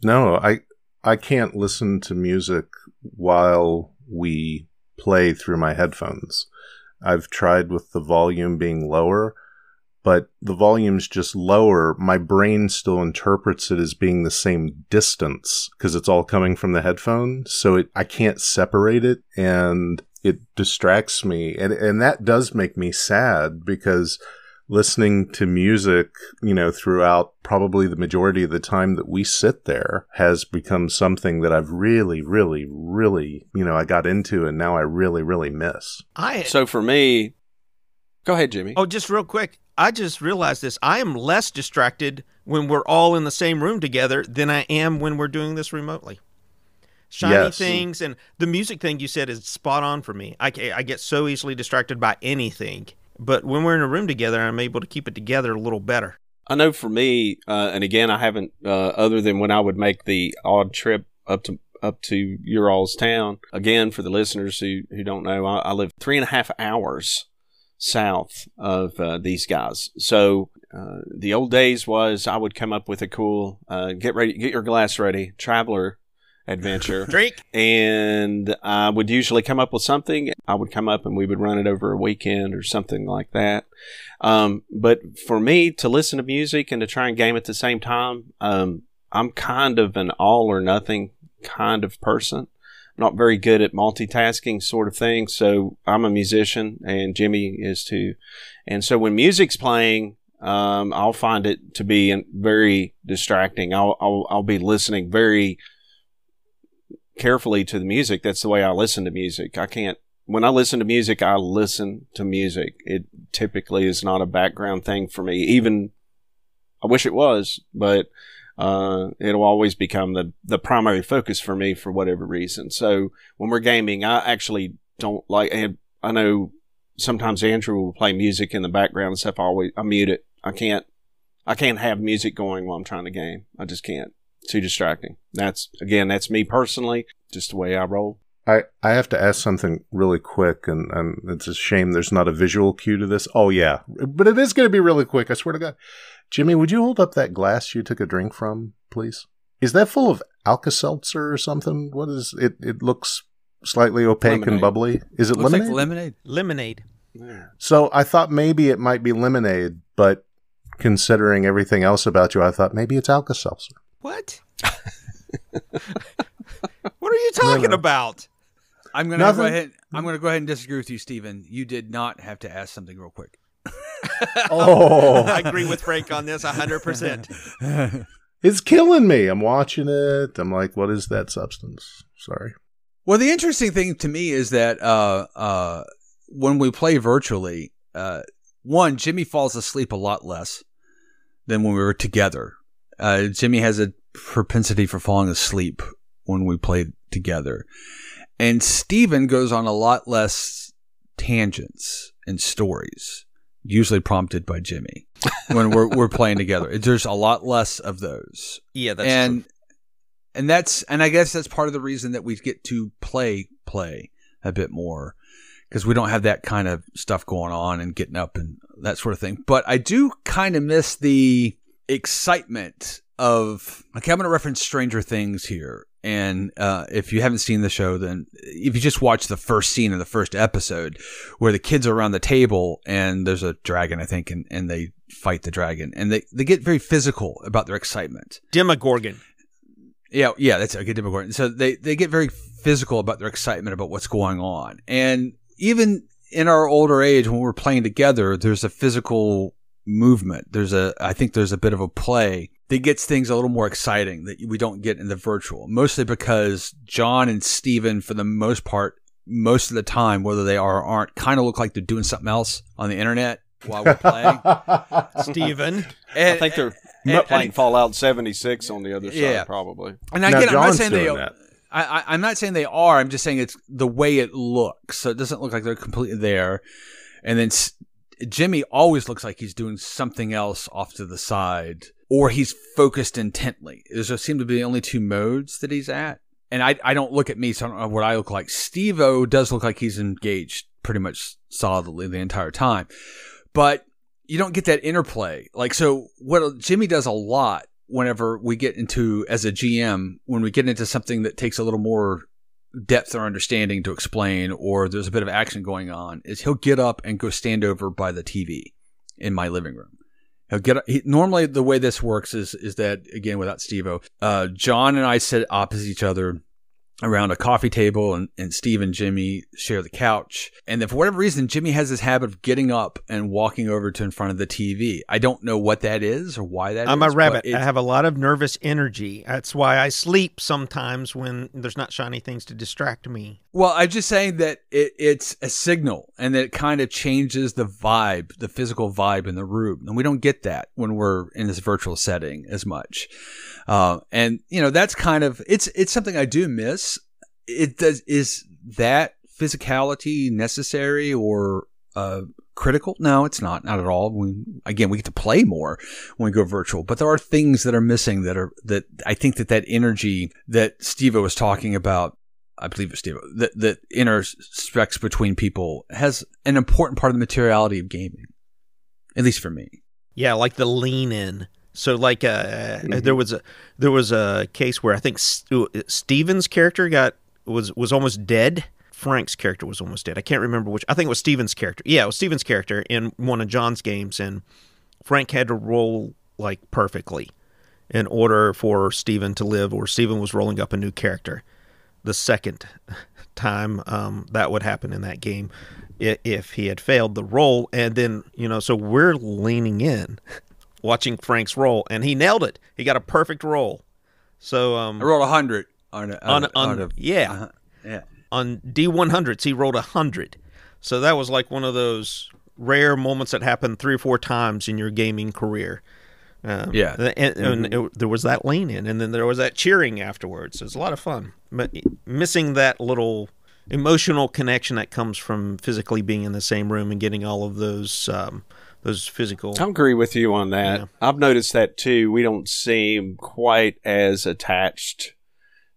No, I can't listen to music while we play through my headphones. I've tried with the volume being lower, but the volume's just lower. My brain still interprets it as being the same distance because it's all coming from the headphone. So I can't separate it, and it distracts me. And that does make me sad, because listening to music, throughout probably the majority of the time that we sit there has become something that I've really, really, really, I got into, and now I really, really miss. So for me, go ahead, Jimmy. Oh, just real quick. I just realized this. I am less distracted when we're all in the same room together than I am when we're doing this remotely. Shiny things, and the music thing you said is spot on for me. I get so easily distracted by anything. But when we're in a room together, I'm able to keep it together a little better. I know for me, and again, I haven't, other than when I would make the odd trip up to your all's town. Again, for the listeners who don't know, I live 3.5 hours south of these guys. So the old days was I would come up with a cool get your glass ready traveler adventure drink, and I would usually come up with something. I would come up and we would run it over a weekend or something like that. But for me to listen to music and to try and game at the same time, I'm kind of an all or nothing kind of person. Not very good at multitasking sort of thing. So I'm a musician, and Jimmy is too. And so when music's playing, I'll find it to be very distracting. I'll be listening very carefully to the music. That's the way I listen to music. When I listen to music, I listen to music. It typically is not a background thing for me. Even I wish it was, but it'll always become the primary focus for me for whatever reason. So when we're gaming, I actually don't like, and I know sometimes Andrew will play music in the background and stuff. I mute it. I can't have music going while I'm trying to game. I just can't. Too distracting. That's me personally, just the way I roll. I have to ask something really quick, and it's a shame there's not a visual cue to this. Oh, yeah. But it is going to be really quick, I swear to God. Jimmy, would you hold up that glass you took a drink from, please? Is that full of Alka-Seltzer or something? What is it? It looks slightly opaque and bubbly. Is it looks lemonade? Like lemonade. Lemonade. So I thought maybe it might be lemonade, but considering everything else about you, I thought maybe it's Alka-Seltzer. What? What are you talking about? I'm going to go ahead and disagree with you, Stephen. You did not have to ask something real quick. Oh, I agree with Frank on this 100%. it's killing me. I'm watching it. I'm like, what is that substance? Sorry. Well, the interesting thing to me is that when we play virtually, one, Jimmy falls asleep a lot less than when we were together. Jimmy has a propensity for falling asleep when we play together. And Steven goes on a lot less tangents and stories, usually prompted by Jimmy, when we're playing together. There's a lot less of those. Yeah, that's true. And I guess that's part of the reason that we get to play a bit more, because we don't have that kind of stuff going on and getting up and that sort of thing. But I do kind of miss the excitement of, okay, I'm going to reference Stranger Things here. And if you haven't seen the show, then if you just watch the first scene of the first episode where the kids are around the table and there's a dragon, I think, and they fight the dragon, and they get very physical about their excitement. Demogorgon. Yeah, that's a good Demogorgon. So they get very physical about their excitement about what's going on. And even in our older age, when we're playing together, there's a physical movement. I think there's a bit of a play that gets things a little more exciting that we don't get in the virtual, mostly because John and Steven, for the most part, most of the time, whether they are or aren't, kind of look like they're doing something else on the internet while we're playing. Steven. I think they're playing Fallout 76 on the other side, probably. And again, I'm not saying they are. I'm not saying they are. I'm just saying it's the way it looks. So it doesn't look like they're completely there. And then Jimmy always looks like he's doing something else off to the side, or he's focused intently. There seem to be the only two modes that he's at. And I don't look at me, so I don't know what I look like. Steve-O does look like he's engaged pretty much solidly the entire time. But you don't get that interplay. Like, so what Jimmy does a lot whenever we get into, as a GM, when we get into something that takes a little more depth or understanding to explain, or there's a bit of action going on, is he'll get up and go stand over by the TV in my living room. Normally the way this works is that, again, without Steve-O, John and I sit opposite each other around a coffee table, and Steve and Jimmy share the couch. And then for whatever reason, Jimmy has this habit of getting up and walking over to in front of the TV. I don't know what that is or why that is. I'm a rabbit. I have a lot of nervous energy. That's why I sleep sometimes when there's not shiny things to distract me. Well, I'm just saying that it's a signal, and that it kind of changes the vibe, the physical vibe in the room. And we don't get that when we're in this virtual setting as much. And that's kind of, it's something I do miss. Is that physicality necessary or critical? No, it's not at all. We get to play more when we go virtual, but there are things that are missing that I think that energy that Steve-O was talking about, I believe it's Steve-O, that intersects between people has an important part of the materiality of gaming, at least for me. Yeah, like the lean in. So, like, there was a case where I think Steven's character was almost dead. Frank's character was almost dead. I can't remember which. I think it was Steven's character. Yeah, it was Steven's character in one of John's games, and Frank had to roll like perfectly in order for Steven to live, or Steven was rolling up a new character. The second time that would happen in that game, if he had failed the roll, and then so we're leaning in. Watching Frank's roll, and he nailed it. He got a perfect roll. So I rolled 100 on D100s. He rolled 100. So that was like one of those rare moments that happened 3 or 4 times in your gaming career. And there was that lean in, and then there was that cheering afterwards. It was a lot of fun, but missing that little emotional connection that comes from physically being in the same room and getting all of those physical. I agree with you on that. Yeah. I've noticed that too. We don't seem quite as attached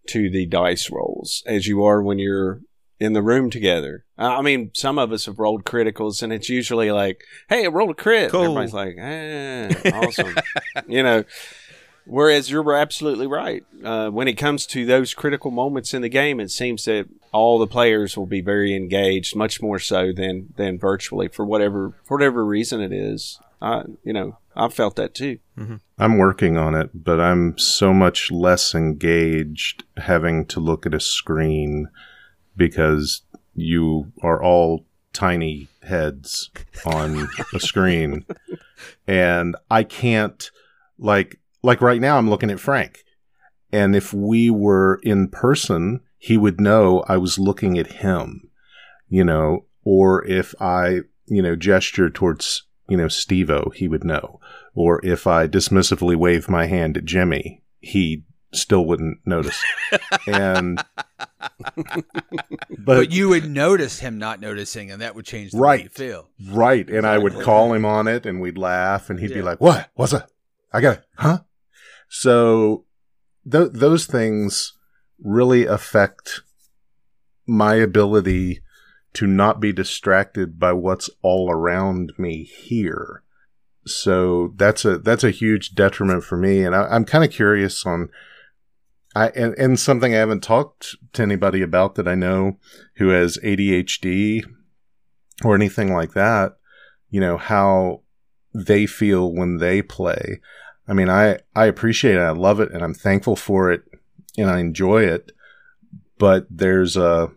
to the dice rolls as you are when you're in the room together. I mean, some of us have rolled criticals, and it's usually like, hey, I rolled a crit. Cool. Everybody's like, awesome. Whereas you're absolutely right. When it comes to those critical moments in the game, it seems that all the players will be very engaged, much more so than virtually for whatever reason it is. I've felt that too. Mm-hmm. I'm working on it, but I'm so much less engaged having to look at a screen because you are all tiny heads on a screen. And I can't, like right now I'm looking at Frank. And if we were in person, he would know I was looking at him, or if I, gesture towards, Steve-O, he would know. Or if I dismissively wave my hand at Jimmy, he still wouldn't notice. But you would notice him not noticing, and that would change the way you feel. Right. And I would call him on it, and we'd laugh, and he'd be like, "What? What's that? I got it. Huh?" So those things really affect my ability to not be distracted by what's all around me here. So that's a huge detriment for me. And I'm kind of curious on, and something I haven't talked to anybody about that I know who has ADHD or anything like that, how they feel when they play. I mean, I appreciate it. I love it, and I'm thankful for it, and I enjoy it. But there's a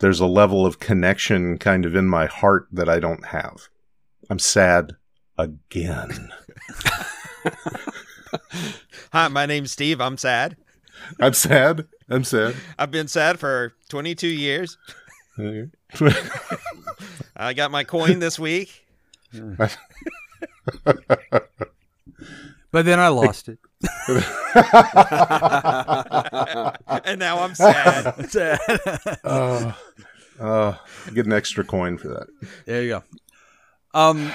level of connection kind of in my heart that I don't have. I'm sad again. Hi, my name's Steve. I'm sad. I'm sad. I've been sad for 22 years. I got my coin this week. But then I lost it. And now I'm sad. Get an extra coin for that. There you go.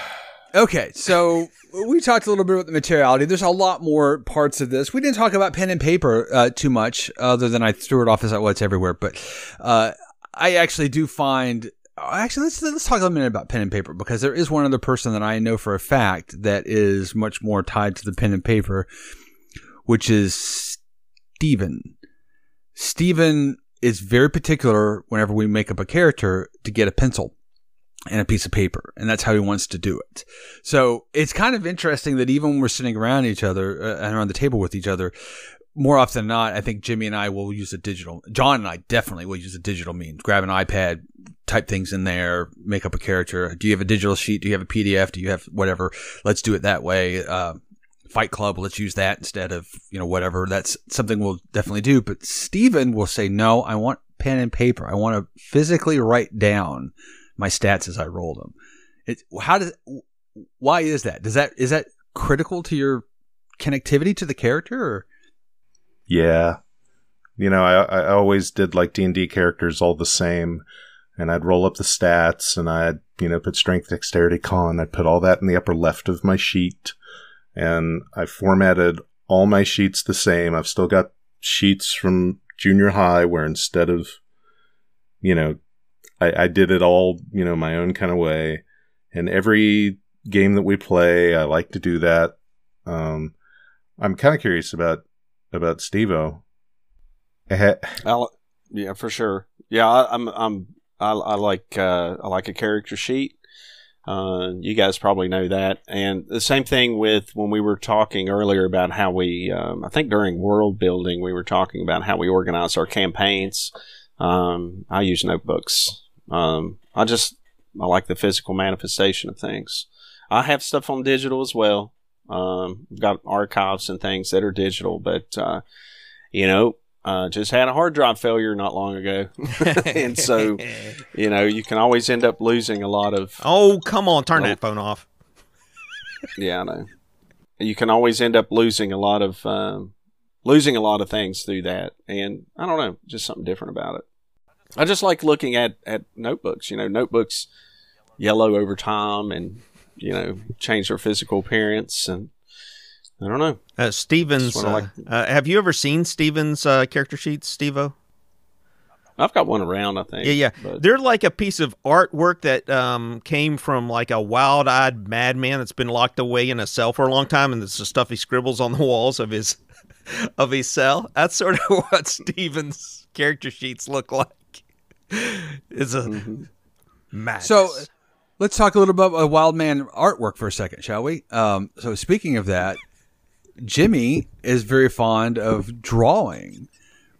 Okay, so we talked a little bit about the materiality. There's a lot more parts of this. We didn't talk about pen and paper too much, other than I threw it off as it's everywhere. But I actually do find. Actually, let's talk a minute about pen and paper, because there is one other person that I know for a fact that is much more tied to the pen and paper, which is Steven. Steven is very particular whenever we make up a character to get a pencil and a piece of paper, and that's how he wants to do it. So it's kind of interesting that even when we're sitting around each other and around the table with each other, more often than not, I think Jimmy and I will use a digital. John and I definitely will use a digital means. Grab an iPad, type things in there, make up a character. Do you have a digital sheet? Do you have a PDF? Do you have whatever? Let's do it that way. Fight Club, let's use that instead of, whatever. That's something we'll definitely do. But Steven will say, no, I want pen and paper. I want to physically write down my stats as I roll them. Why is that? Is that critical to your connectivity to the character? Or? Yeah. I always did like D&D characters all the same, and I'd roll up the stats, and I'd, put strength, dexterity, con. I'd put all that in the upper left of my sheet, and I formatted all my sheets the same. I've still got sheets from junior high where instead of, I did it all, my own kind of way. And every game that we play, I like to do that. I'm kind of curious about Steve-O. Yeah, for sure. Yeah, I like a character sheet. You guys probably know that. And the same thing with when we were talking earlier about how we, I think during world building, we were talking about how we organize our campaigns. I use notebooks. I like the physical manifestation of things. I have stuff on digital as well. We've got archives and things that are digital, but, just had a hard drive failure not long ago. And so, you can always end up losing a lot of... Oh, come on. Turn that phone off. Yeah, I know. You can always end up losing a lot of things through that. And I don't know, just something different about it. I just like looking at notebooks. Notebooks yellow over time and, change their physical appearance. And I don't know. Steven's, have you ever seen Steven's character sheets, Steve-O? I've got one around, I think. Yeah. But They're like a piece of artwork that came from like a wild-eyed madman that's been locked away in a cell for a long time, and it's the stuff he scribbles on the walls of his cell. That's sort of what Steven's character sheets look like. It's a madness. So let's talk a little bit about Wildman artwork for a second, shall we? So speaking of that, Jimmy is very fond of drawing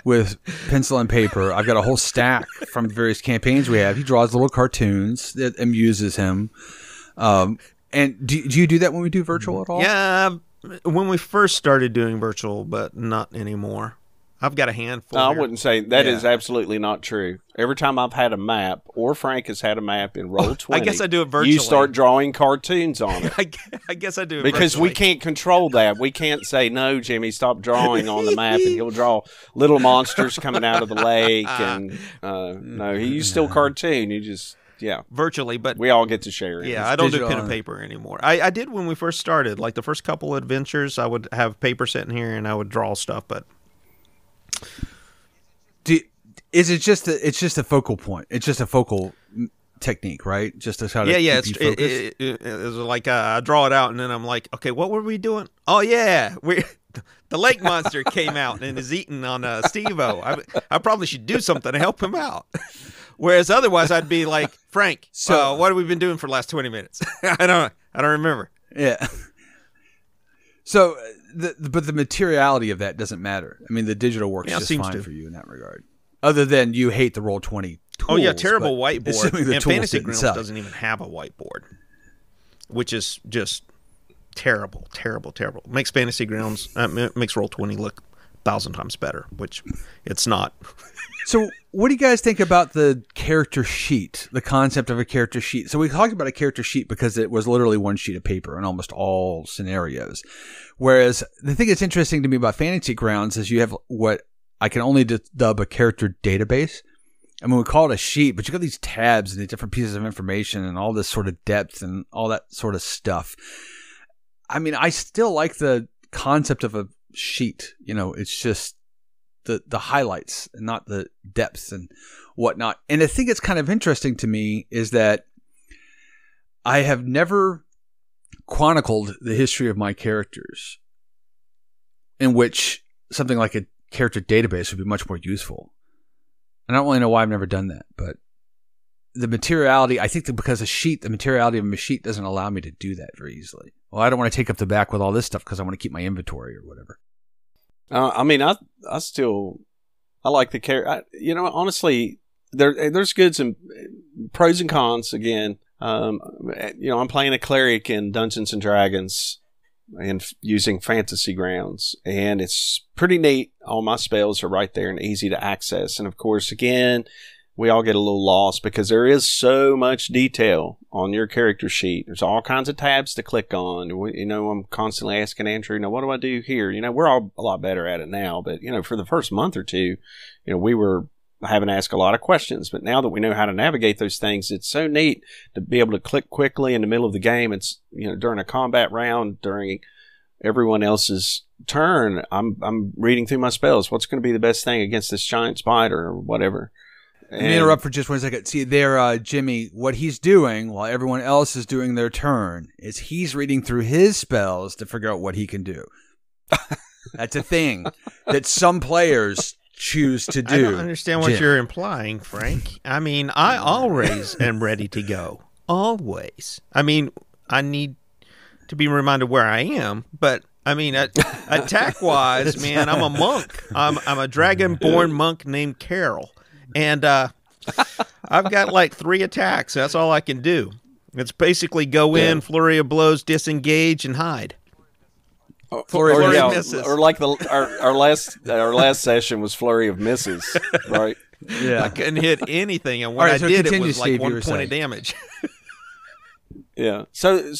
with pencil and paper. I've got a whole stack from various campaigns we have. He draws little cartoons that amuses him. And do you do that when we do virtual at all? Yeah, when we first started doing virtual, but not anymore. I've got a handful. I here. wouldn't say that is absolutely not true. Every time I've had a map, or Frank has had a map in Roll20, I guess I do it virtually. You start drawing cartoons on it. I guess I do it because virtually. we can't control that. We can't say, no, Jimmy, stop drawing on the map, and he'll draw little monsters coming out of the lake. And no, you still cartoon. You just, virtually, but we all get to share it. Yeah, I don't do pen and paper anymore. I did when we first started. Like the first couple of adventures, I would have paper sitting here and I would draw stuff, but... Is it just it's just a focal point? It's just a focal technique, right? Just to try to keep you focused? It's like I draw it out and then I'm like, okay, what were we doing? Oh yeah, the lake monster came out and is eating on Steve-O. I probably should do something to help him out. Whereas otherwise I'd be like, Frank, so what have we been doing for the last 20 minutes? I don't remember. Yeah. So, but the materiality of that doesn't matter. I mean, the digital works just fine for you in that regard. Other than you hate the Roll20 tools. Oh yeah, terrible whiteboard. And Fantasy Grounds suck. doesn't even have a whiteboard, which is just terrible. Makes Fantasy Grounds makes Roll20 look 1,000 times better, which it's not. So, what do you guys think about the character sheet? The concept of a character sheet. So we talked about a character sheet because it was literally one sheet of paper in almost all scenarios. Whereas the thing that's interesting to me about Fantasy Grounds is you have what I can only dub a character database. I mean, we call it a sheet, but you got these tabs and these different pieces of information and all this sort of depth and all that sort of stuff. I mean, I still like the concept of a sheet. You know, it's just the highlights and not the depth and whatnot. And the thing that's kind of interesting to me is that I have never chronicled the history of my characters, in which something like a character database would be much more useful. And I don't really know why I've never done that, but the materiality, I think that because the materiality of a sheet doesn't allow me to do that very easily. Well, I don't want to take up the back with all this stuff because I want to keep my inventory or whatever. I mean, I like the character. You know, honestly, there's goods and pros and cons. Again, you know, I'm playing a cleric in Dungeons and Dragons and using Fantasy Grounds, and it's pretty neat. All my spells are right there and easy to access. And of course, again, we all get a little lost because there is so much detail on your character sheet. There's all kinds of tabs to click on. You know, I'm constantly asking Andrew, you know, what do I do here? You know, we're all a lot better at it now, but, you know, for the first month or two, you know, we were having to ask a lot of questions. But now that we know how to navigate those things, it's so neat to be able to click quickly in the middle of the game. It's, you know, during a combat round, during everyone else's turn, I'm reading through my spells. What's going to be the best thing against this giant spider or whatever? Let me interrupt for just 1 second. See there, Jimmy, what he's doing while everyone else is doing their turn is he's reading through his spells to figure out what he can do. That's a thing that some players choose to do. I don't understand what you're implying, Frank. I mean, I always am ready to go. Always. I mean, I need to be reminded where I am, but I mean, attack-wise, man, I'm a monk. I'm a dragon-born monk named Carol. And I've got like 3 attacks. That's all I can do. It's basically go in, flurry of blows, disengage, and hide. Flurry of misses. Or like our last session was flurry of misses, right? Yeah, I couldn't hit anything, and when I did, it was like 1 point of damage. Yeah. So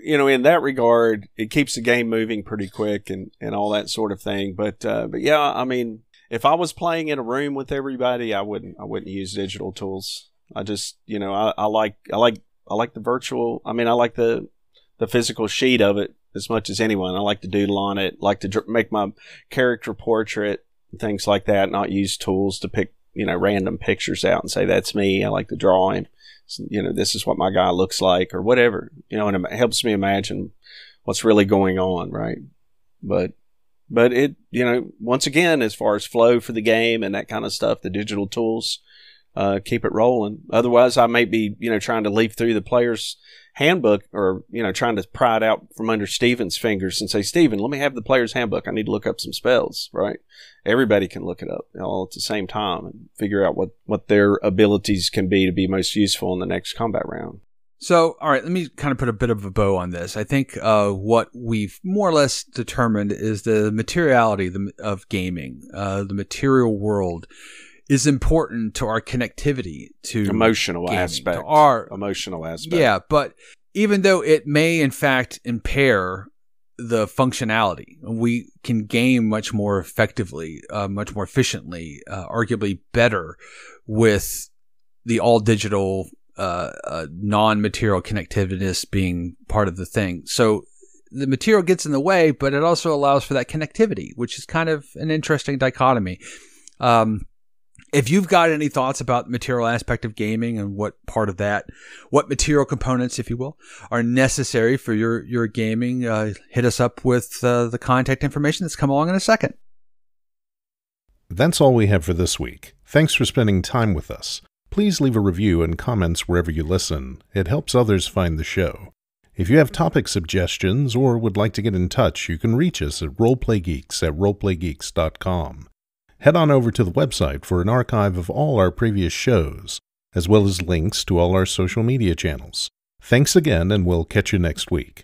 you know, in that regard, it keeps the game moving pretty quick and all that sort of thing. But yeah, I mean, if I was playing in a room with everybody, I wouldn't use digital tools. I just, you know, I like the virtual. I mean, I like the physical sheet of it as much as anyone. I like to doodle on it, like to make my character portrait, things like that, not use tools to pick random pictures out and say, that's me. I like to draw him. So, this is what my guy looks like or whatever, and it helps me imagine what's really going on. Right. But it, once again, as far as flow for the game and that kind of stuff, the digital tools, keep it rolling. Otherwise, I may be, trying to leaf through the player's handbook or, trying to pry it out from under Steven's fingers and say, Steven, let me have the player's handbook. I need to look up some spells, right? Everybody can look it up all at the same time and figure out what their abilities can be to be most useful in the next combat round. So, all right, let me kind of put a bit of a bow on this. I think what we've more or less determined is the materiality of gaming, the material world, is important to our connectivity to emotional gaming, aspect. To our emotional aspect. Yeah, but even though it may in fact impair the functionality, we can game much more effectively, much more efficiently, arguably better with the all digital, non-material connectiveness being part of the thing. So the material gets in the way, but it also allows for that connectivity, which is kind of an interesting dichotomy. If you've got any thoughts about the material aspect of gaming and what part of that, what material components, if you will, are necessary for your gaming, hit us up with the contact information that's come along in a second. That's all we have for this week. Thanks for spending time with us. Please leave a review and comments wherever you listen. It helps others find the show. If you have topic suggestions or would like to get in touch, you can reach us at roleplaygeeks@roleplaygeeks.com. Head on over to the website for an archive of all our previous shows, as well as links to all our social media channels. Thanks again, and we'll catch you next week.